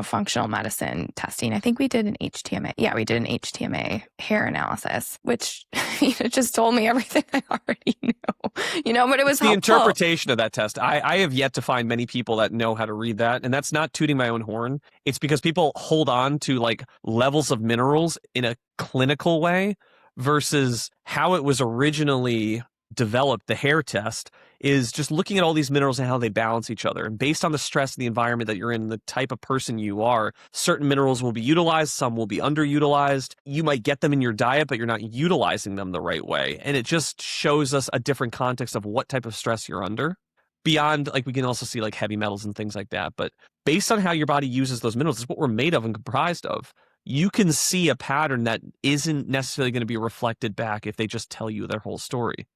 functional medicine testing. I think we did an HTMA. Yeah, we did an HTMA hair analysis, which just told me everything I already knew, but it was the helpful. Interpretation of that test. I have yet to find many people that know how to read that. And that's not tooting my own horn. It's because people hold on to like levels of minerals in a clinical way versus how it was originally developed. The hair test is just looking at all these minerals and how they balance each other. And based on the stress of the environment that you're in, the type of person you are, certain minerals will be utilized, some will be underutilized. You might get them in your diet, but you're not utilizing them the right way. And it just shows us a different context of what type of stress you're under. Beyond, like, we can also see like heavy metals and things like that. But based on how your body uses those minerals, it's what we're made of and comprised of. You can see a pattern that isn't necessarily going to be reflected back if they just tell you their whole story.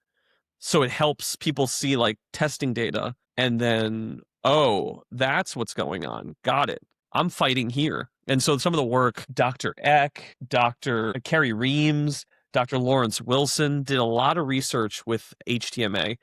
So it helps people see like testing data and then, oh, that's what's going on. Got it. I'm fighting here. And so some of the work, Dr. Eck, Dr. Carrie Reams, Dr. Lawrence Wilson did a lot of research with HTMA.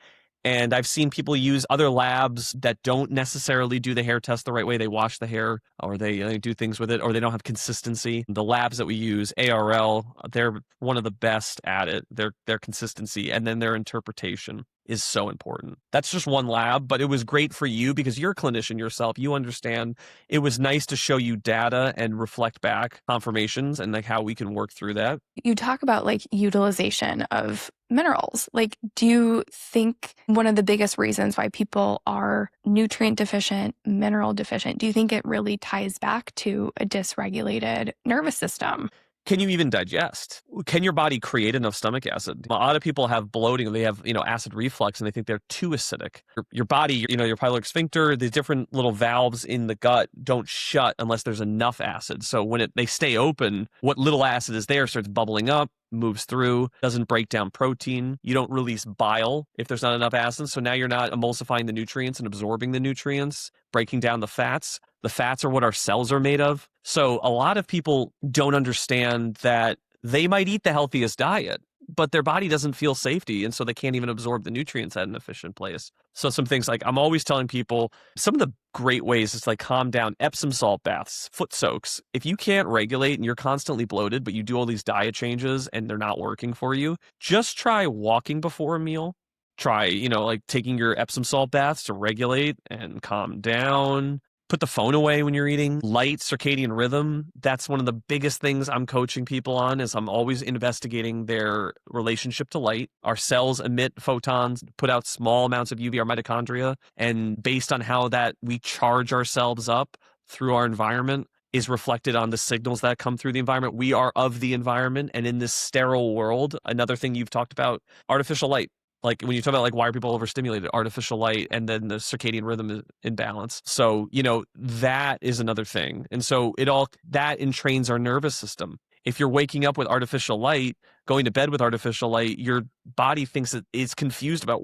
And I've seen people use other labs that don't necessarily do the hair test the right way. They wash the hair or they do things with it, or they don't have consistency. The labs that we use, ARL, they're one of the best at it. Their consistency and then their interpretation is so important. That's just one lab, but it was great for you because you're a clinician yourself. You understand. It was nice to show you data and reflect back confirmations and like how we can work through that. You talk about like utilization of minerals. Like, do you think one of the biggest reasons why people are nutrient deficient, mineral deficient, do you think it really ties back to a dysregulated nervous system? Can you even digest? Can your body create enough stomach acid? A lot of people have bloating, they have, acid reflux, and they think they're too acidic. Your body, your pyloric sphincter, the different little valves in the gut don't shut unless there's enough acid. So when they stay open, what little acid is there starts bubbling up, moves through, doesn't break down protein. You don't release bile if there's not enough acid. So now you're not emulsifying the nutrients and absorbing the nutrients, breaking down the fats. The fats are what our cells are made of. So a lot of people don't understand that they might eat the healthiest diet, but their body doesn't feel safety. And so they can't even absorb the nutrients at an efficient place. So some things like I'm always telling people, some of the great ways is like calm down, Epsom salt baths, foot soaks. If you can't regulate and you're constantly bloated, but you do all these diet changes and they're not working for you, just try walking before a meal. Try, like taking your Epsom salt baths to regulate and calm down. Put the phone away when you're eating. Light, circadian rhythm. That's one of the biggest things I'm coaching people on is I'm always investigating their relationship to light. Our cells emit photons, put out small amounts of UV, our mitochondria. And based on how that we charge ourselves up through our environment is reflected on the signals that come through the environment. We are of the environment. And in this sterile world, another thing you've talked about, artificial light. Like when you talk about like why are people overstimulated, artificial light, and then the circadian rhythm is imbalance. So, that is another thing. And so that entrains our nervous system. If you're waking up with artificial light, going to bed with artificial light, your body thinks that it's confused about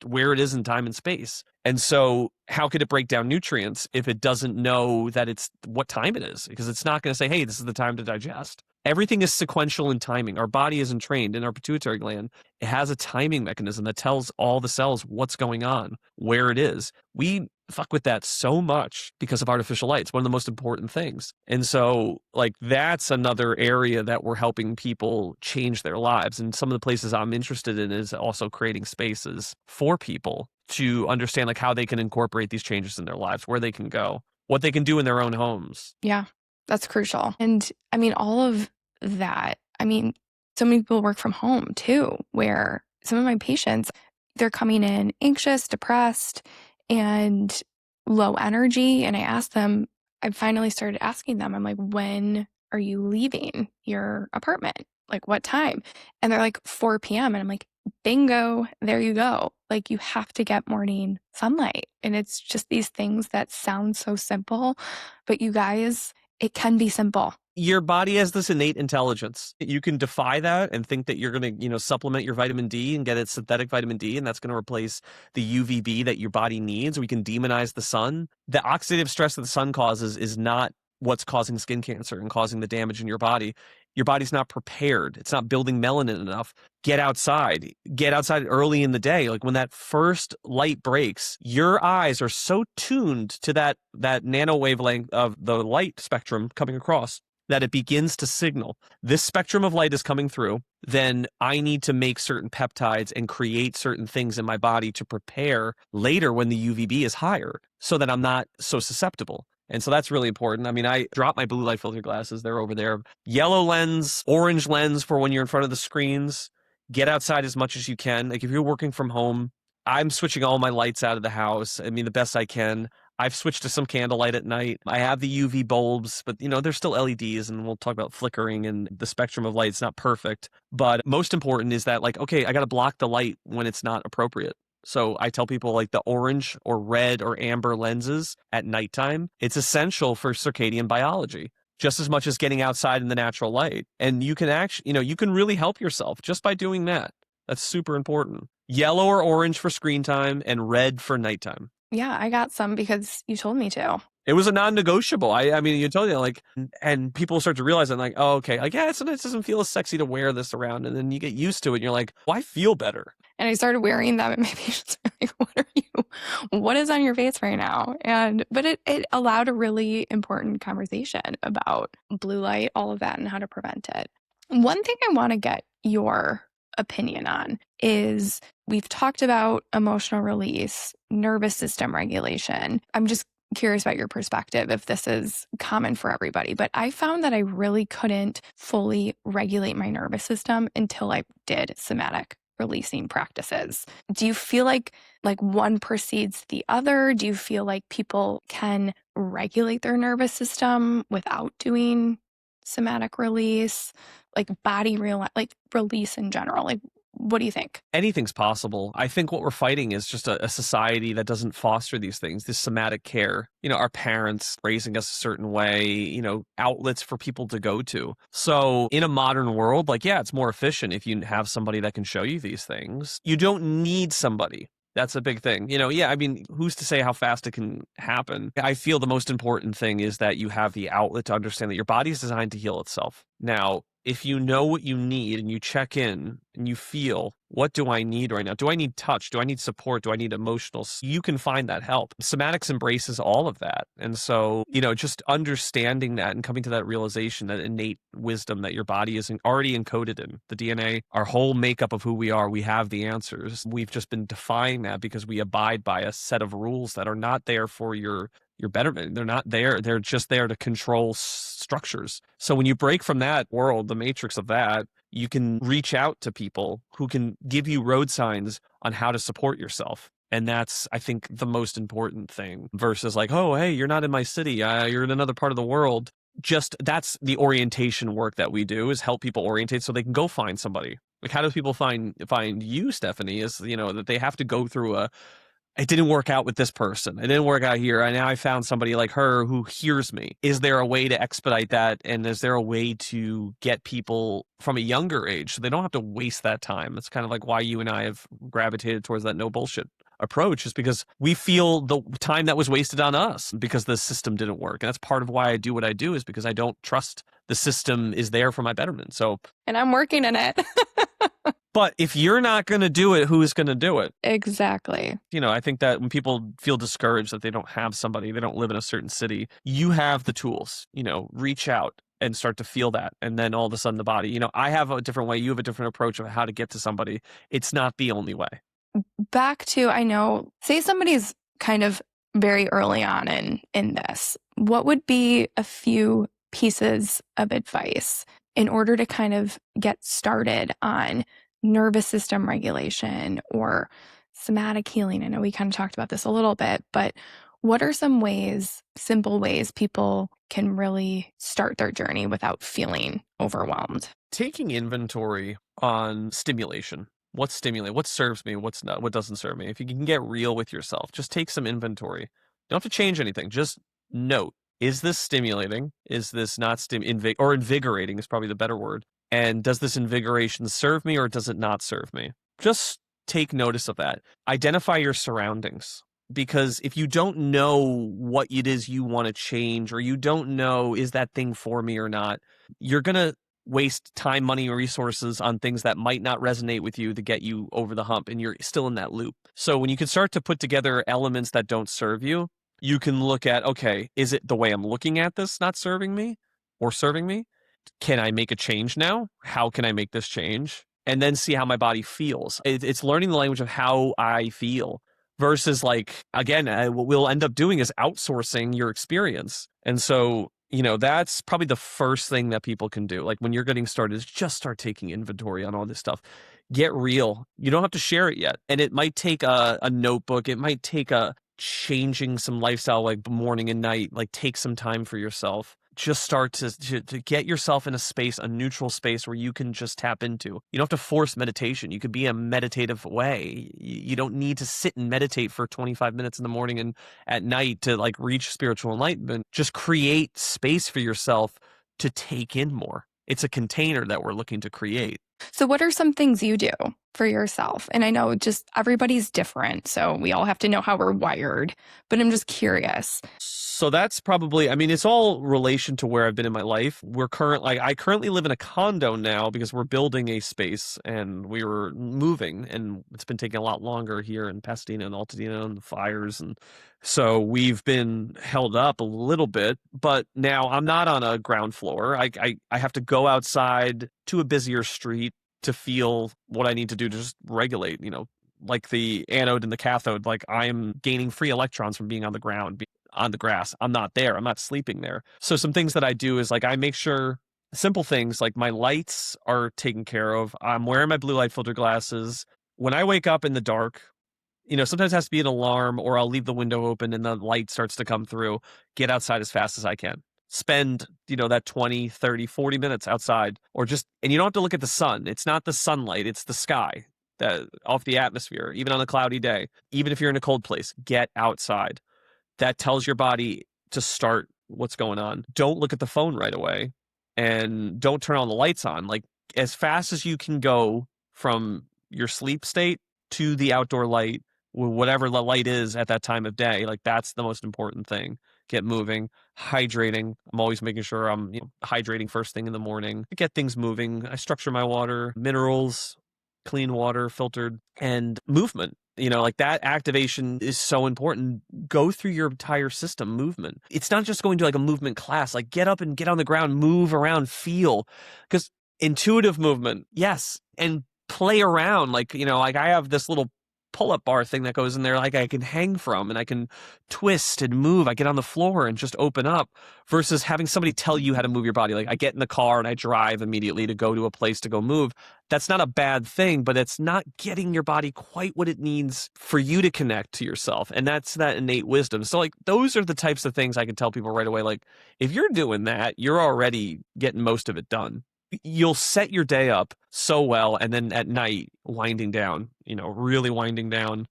where it is in time and space. And so how could it break down nutrients if it doesn't know that it's what time it is? Because it's not going to say, hey, this is the time to digest. Everything is sequential in timing. Our body isn't trained in our pituitary gland. It has a timing mechanism that tells all the cells what's going on, where it is. We fuck with that so much because of artificial light. It's one of the most important things. And so like that's another area that we're helping people change their lives. And some of the places I'm interested in is also creating spaces for people to understand like how they can incorporate these changes in their lives, where they can go, what they can do in their own homes. Yeah, that's crucial. And I mean, all of that, so many people work from home too, where some of my patients, they're coming in anxious, depressed, and low energy. And I finally started asking them, I'm like, when are you leaving your apartment? Like what time? And they're like 4 p.m. And I'm like, bingo, there you go. Like, you have to get morning sunlight. And it's just these things that sound so simple, but you guys, it can be simple. Your body has this innate intelligence. You can defy that and think that you're going to, supplement your vitamin D and get its synthetic vitamin D, and that's going to replace the UVB that your body needs. We can demonize the sun. The oxidative stress that the sun causes is not what's causing skin cancer and causing the damage in your body. Your body's not prepared. It's not building melanin enough. Get outside. Get outside early in the day. Like when that first light breaks, your eyes are so tuned to that nano wavelength of the light spectrum coming across that it begins to signal this spectrum of light is coming through. Then I need to make certain peptides and create certain things in my body to prepare later when the UVB is higher so that I'm not so susceptible. And so that's really important. I mean, I drop my blue light filter glasses. They're over there. Yellow lens, orange lens for when you're in front of the screens. Get outside as much as you can. Like if you're working from home, I'm switching all my lights out of the house. I mean, the best I can. I've switched to some candlelight at night. I have the UV bulbs, but they're still LEDs, and we'll talk about flickering and the spectrum of light. It's not perfect. But most important is that, like, okay, I got to block the light when it's not appropriate. So I tell people like the orange or red or amber lenses at nighttime, it's essential for circadian biology, just as much as getting outside in the natural light. And you can actually, you can really help yourself just by doing that. That's super important. Yellow or orange for screen time and red for nighttime. Yeah, I got some because you told me to. It was a non-negotiable. I mean, you told me like, and people start to realize that like, oh, okay, like, yeah, sometimes it doesn't feel as sexy to wear this around. And then you get used to it and you're like, well, I feel better. And I started wearing them, and maybe just like, what is on your face right now? But it allowed a really important conversation about blue light, all of that, and how to prevent it. One thing I want to get your opinion on is we've talked about emotional release, nervous system regulation. I'm just curious about your perspective if this is common for everybody, but I found that I really couldn't fully regulate my nervous system until I did somatic releasing practices. Do you feel like one precedes the other? Do you feel like people can regulate their nervous system without doing somatic release, like release in general? Like, what do you think? Anything's possible. I think what we're fighting is just a society that doesn't foster these things, this somatic care. Our parents raising us a certain way, outlets for people to go to. So in a modern world, like, yeah, it's more efficient if you have somebody that can show you these things. You don't need somebody. That's a big thing. Yeah, I mean, who's to say how fast it can happen? I feel the most important thing is that you have the outlet to understand that your body is designed to heal itself. Now, if you know what you need and you check in and you feel, what do I need right now? Do I need touch? Do I need support? Do I need emotional? You can find that help. Somatics embraces all of that. And so, just understanding that and coming to that realization, that innate wisdom that your body is already encoded in the DNA, our whole makeup of who we are, we have the answers. We've just been defying that because we abide by a set of rules that are not there for your betterment. They're not there. They're just there to control structures. So when you break from that world, the matrix of that, you can reach out to people who can give you road signs on how to support yourself. And that's, I think, the most important thing versus like, oh, hey, you're not in my city. You're in another part of the world. Just that's the orientation work that we do, is help people orientate so they can go find somebody. Like, how do people find you, Stephanie? Is, that they have to go through it didn't work out with this person. It didn't work out here. And now I found somebody like her who hears me. Is there a way to expedite that? And is there a way to get people from a younger age so they don't have to waste that time? That's kind of like why you and I have gravitated towards that no bullshit approach, is because we feel the time that was wasted on us because the system didn't work. And that's part of why I do what I do, is because I don't trust the system is there for my betterment. And I'm working in it. But if you're not going to do it, who's going to do it? Exactly. I think that when people feel discouraged that they don't have somebody, they don't live in a certain city, you have the tools, reach out and start to feel that. And then all of a sudden the body, I have a different way. You have a different approach of how to get to somebody. It's not the only way. Back to, I know, say somebody's kind of very early on in this, what would be a few pieces of advice in order to kind of get started on nervous system regulation or somatic healing? I know we kind of talked about this a little bit, but what are some simple ways people can really start their journey without feeling overwhelmed? Taking inventory on stimulation. What's stimulating? What serves me? What's not? What doesn't serve me? If you can get real with yourself, just take some inventory. You don't have to change anything. Just note, is this stimulating? Is this not or invigorating is probably the better word. And does this invigoration serve me or does it not serve me? Just take notice of that. Identify your surroundings. Because if you don't know what it is you want to change, or you don't know, is that thing for me or not, you're going to waste time, money, or resources on things that might not resonate with you to get you over the hump, and you're still in that loop. So when you can start to put together elements that don't serve you, you can look at, okay, is it the way I'm looking at this not serving me or serving me? Can I make a change now? How can I make this change? And then see how my body feels. It's learning the language of how I feel versus again, what we'll end up doing is outsourcing your experience. And so, that's probably the first thing that people can do. Like when you're getting started is just start taking inventory on all this stuff. Get real. You don't have to share it yet. And it might take a notebook. It might take changing some lifestyle, like morning and night, take some time for yourself. Just start to get yourself in a neutral space where you can just tap into. You don't have to force meditation. You could be a meditative way. You don't need to sit and meditate for 25 minutes in the morning and at night to reach spiritual enlightenment. Just create space for yourself to take in more. It's a container that we're looking to create. So what are some things you do for yourself? And I know just everybody's different, so we all have to know how we're wired, but I'm just curious. So that's probably, it's all relation to where I've been in my life. I currently live in a condo now because we're building a space and we were moving, and it's been taking a lot longer here in Pasadena and Altadena and the fires. And so we've been held up a little bit, but now I'm not on a ground floor. I have to go outside to a busier street to feel what I need to do to just regulate, like the anode and the cathode. I am gaining free electrons from being on the ground, on the grass. I'm not there. I'm not sleeping there. So some things that I do is I make sure simple things like my lights are taken care of. I'm wearing my blue light filter glasses. When I wake up in the dark, sometimes it has to be an alarm, or I'll leave the window open and the light starts to come through. Get outside as fast as I can. Spend, that 20, 30, 40 minutes outside, and you don't have to look at the sun. It's not the sunlight, it's the sky that off the atmosphere, even on a cloudy day. Even if you're in a cold place, get outside. That tells your body to start what's going on. Don't look at the phone right away, and don't turn on the lights on. As fast as you can go from your sleep state to the outdoor light, whatever the light is at that time of day, that's the most important thing. Get moving, hydrating. I'm always making sure I'm hydrating first thing in the morning. Get things moving. I structure my water, minerals, clean water, filtered, and movement. That activation is so important. Go through your entire system, movement. It's not just going to a movement class. Get up and get on the ground, move around, feel. Because intuitive movement, yes, and play around. I have this little pull-up bar thing that goes in there, I can hang from, and I can twist and move. I get on the floor and just open up, versus having somebody tell you how to move your body. I get in the car and I drive immediately to go to a place to go move. That's not a bad thing, but it's not getting your body quite what it needs for you to connect to yourself. And that's that innate wisdom. So those are the types of things I can tell people right away. If you're doing that, you're already getting most of it done. You'll set your day up so well, and then at night, winding down, really winding down.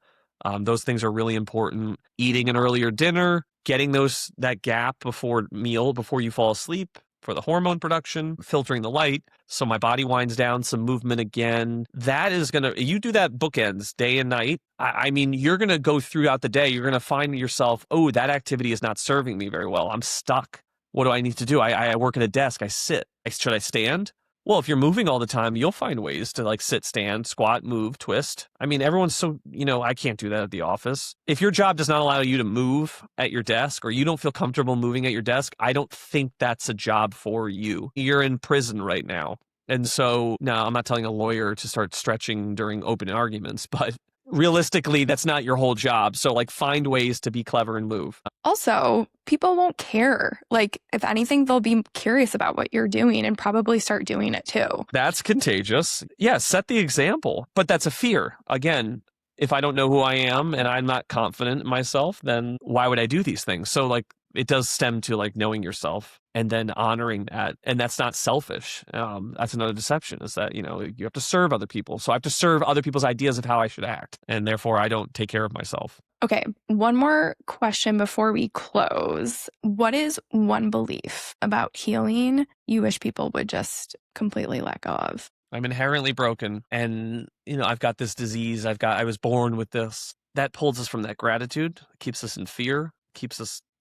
Those things are really important. Eating an earlier dinner, getting that gap before you fall asleep for the hormone production, filtering the light so my body winds down, some movement again. That is you do that bookends, day and night. You're going to go throughout the day. You're going to find yourself, oh, that activity is not serving me very well. I'm stuck. What do I need to do? I work at a desk. I sit. Should I stand? Well, if you're moving all the time, you'll find ways to sit, stand, squat, move, twist. Everyone's so, I can't do that at the office. If your job does not allow you to move at your desk, or you don't feel comfortable moving at your desk, I don't think that's a job for you. You're in prison right now. And so, now I'm not telling a lawyer to start stretching during open arguments, but realistically, that's not your whole job. So find ways to be clever and move. Also, people won't care. If anything, they'll be curious about what you're doing and probably start doing it too. That's contagious. Yeah, set the example. But that's a fear. Again, if I don't know who I am and I'm not confident in myself, then why would I do these things? So it does stem to knowing yourself. and then honoring that. And that's not selfish. That's another deception, is that, you have to serve other people. So I have to serve other people's ideas of how I should act. And therefore I don't take care of myself. Okay, one more question before we close. What is one belief about healing you wish people would just completely let go of? I'm inherently broken, and I've got this disease. I was born with this. That pulls us from that gratitude, keeps us in fear,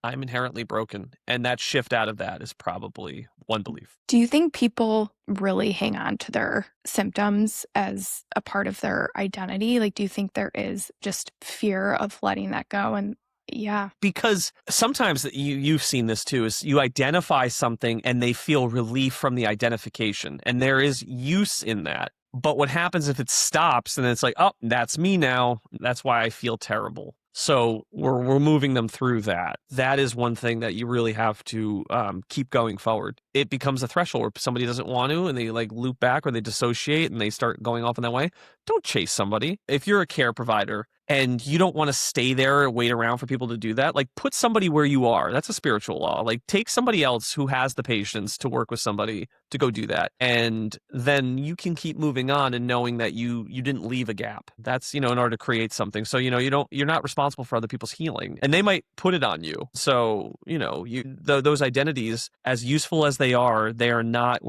I'm inherently broken. And that shift out of that is probably one belief. Do you think people really hang on to their symptoms as a part of their identity? Like, do you think there is just fear of letting that go? And yeah. Because sometimes you've seen this too, is you identify something and they feel relief from the identification, and there is use in that. But what happens if it stops and it's like, oh, that's me now. That's why I feel terrible. So we're moving them through that. That is one thing that you really have to keep going forward. It becomes a threshold where somebody doesn't want to, and they like loop back or they dissociate and they start going off in that way. Don't chase somebody. If you're a care provider and you don't want to stay there and wait around for people to do that, like put somebody where you are. That's a spiritual law. Like take somebody else who has the patience to work with somebody to go do that. And then you can keep moving on and knowing that you didn't leave a gap. That's, in order to create something. So, you're not responsible for other people's healing, and they might put it on you. So, those identities, as useful as they are, we're not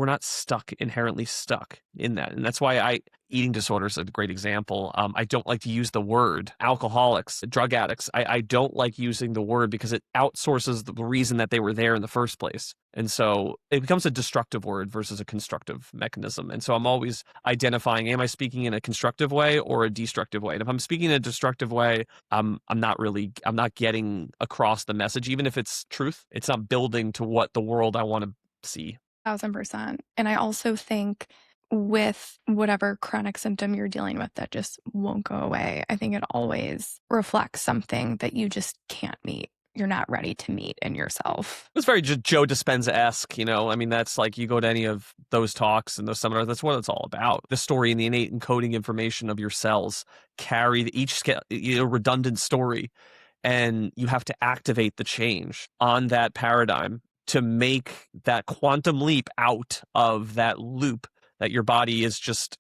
inherently stuck in that. And that's why eating disorders is a great example. I don't like to use the word alcoholics, drug addicts. I don't like using the word because it outsources the reason that they were there in the first place. And so it becomes a destructive word versus a constructive mechanism. And so I'm always identifying, am I speaking in a constructive way or a destructive way? And if I'm speaking in a destructive way, I'm not getting across the message. Even if it's truth, it's not building to what the world I want to see. 1,000%. And I also think with whatever chronic symptom you're dealing with that just won't go away, I think it always reflects something that you just can't meet. You're not ready to meet in yourself. It's very Joe Dispenza-esque, that's like you go to any of those talks and those seminars, that's what it's all about. The story and the innate encoding information of your cells carry each redundant story, and you have to activate the change on that paradigm to make that quantum leap out of that loop that your body is just,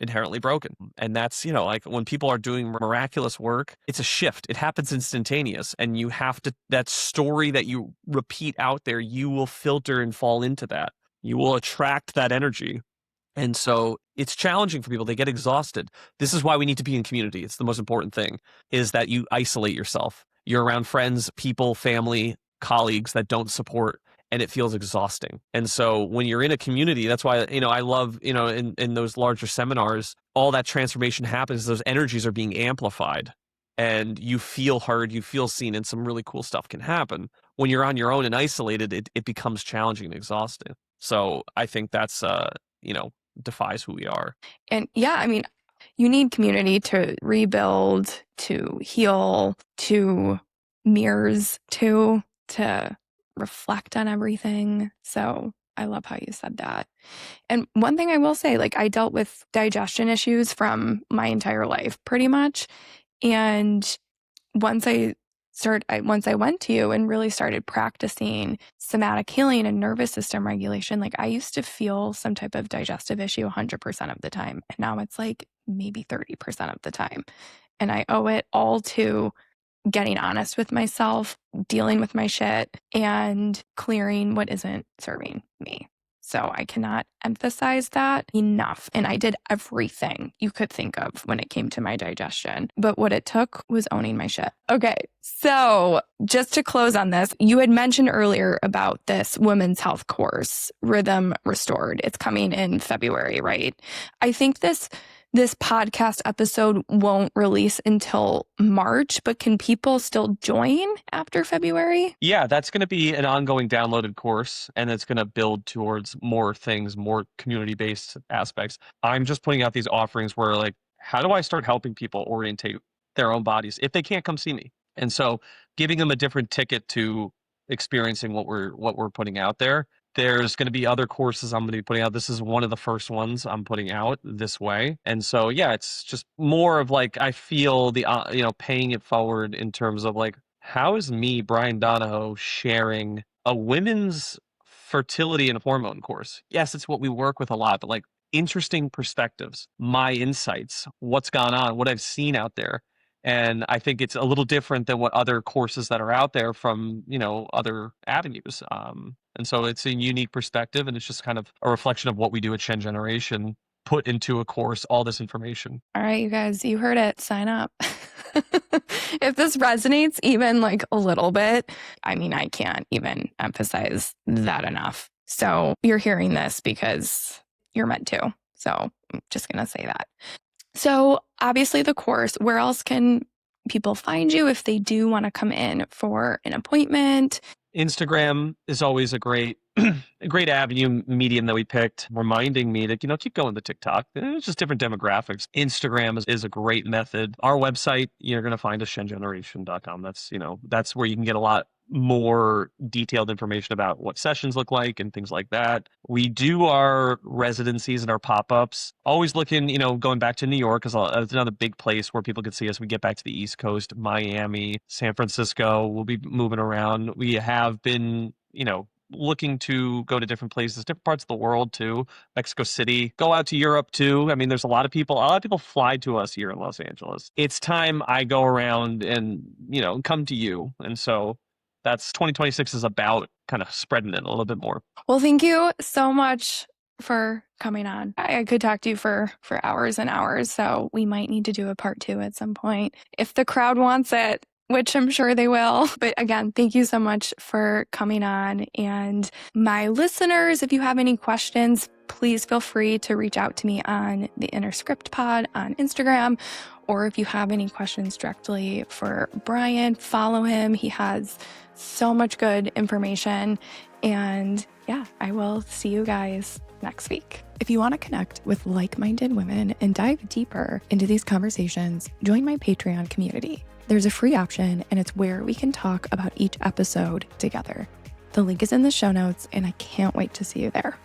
inherently broken. And that's, like when people are doing miraculous work, it's a shift. It happens instantaneous. And you have to, that story that you repeat out there, you will filter and fall into that. You will attract that energy. And so it's challenging for people. They get exhausted. This is why we need to be in community. It's the most important thing, is that you isolate yourself. You're around friends, people, family, colleagues that don't support, and it feels exhausting. And so when you're in a community, that's why, I love, in those larger seminars, all that transformation happens. Those energies are being amplified and you feel heard, you feel seen, and some really cool stuff can happen. When you're on your own and isolated, it becomes challenging and exhausting. So I think that's, defies who we are. And yeah, you need community to rebuild, to heal, to mirrors, to reflect on everything. So I love how you said that. And one thing I will say, like I dealt with digestion issues from my entire life, pretty much. And once I went to you and really started practicing somatic healing and nervous system regulation, like I used to feel some type of digestive issue 100% of the time. And now it's like maybe 30% of the time. And I owe it all to getting honest with myself, dealing with my shit, and clearing what isn't serving me. So I cannot emphasize that enough. And I did everything you could think of when it came to my digestion. But what it took was owning my shit. Okay, so just to close on this, you had mentioned earlier about this women's health course, Rhythm Restored. It's coming in February, right? I think this podcast episode won't release until March, but can people still join after February? Yeah, that's going to be an ongoing downloaded course, and it's going to build towards more things, more community-based aspects. I'm just putting out these offerings where, like, how do I start helping people orientate their own bodies if they can't come see me? And so giving them a different ticket to experiencing what we're putting out there. There's going to be other courses I'm going to be putting out. This is one of the first ones I'm putting out this way. And so, yeah, it's just more of like, I feel the, paying it forward in terms of like, how is me, Brian Donahoe, sharing a women's fertility and hormone course. Yes, it's what we work with a lot, but like interesting perspectives, my insights, what's gone on, what I've seen out there. And I think it's a little different than what other courses that are out there from, other avenues. And so it's a unique perspective, and it's just kind of a reflection of what we do at Shen Generation, put into a course, all this information. All right, you guys, you heard it. Sign up. If this resonates even like a little bit, I mean, I can't even emphasize that enough. So you're hearing this because you're meant to. So I'm just going to say that. So obviously the course, where else can people find you if they do want to come in for an appointment? Instagram is always a great avenue medium that we picked, reminding me to, keep going to TikTok. It's just different demographics. Instagram is a great method. Our website, you're going to find us shengeneration.com. That's where you can get a lot more detailed information about what sessions look like and things like that. We do our residencies and our pop-ups. Always looking, going back to New York, because it's another big place where people can see us. We get back to the East Coast, Miami, San Francisco. We'll be moving around. We have been, looking to go to different places, different parts of the world too. Mexico City, go out to Europe too. I mean, there's a lot of people fly to us here in Los Angeles. It's time I go around and, come to you. And so that's 2026 is about kind of spreading it a little bit more. Well, thank you so much for coming on. I could talk to you for hours and hours, so we might need to do a part 2 at some point if the crowd wants it, which I'm sure they will. But again, thank you so much for coming on. And my listeners, if you have any questions, please feel free to reach out to me on the Inner Script Pod on Instagram. Or if you have any questions directly for Brian, follow him. He has so much good information. And yeah, I will see you guys next week. If you want to connect with like-minded women and dive deeper into these conversations, join my Patreon community. There's a free option, and it's where we can talk about each episode together. The link is in the show notes, and I can't wait to see you there.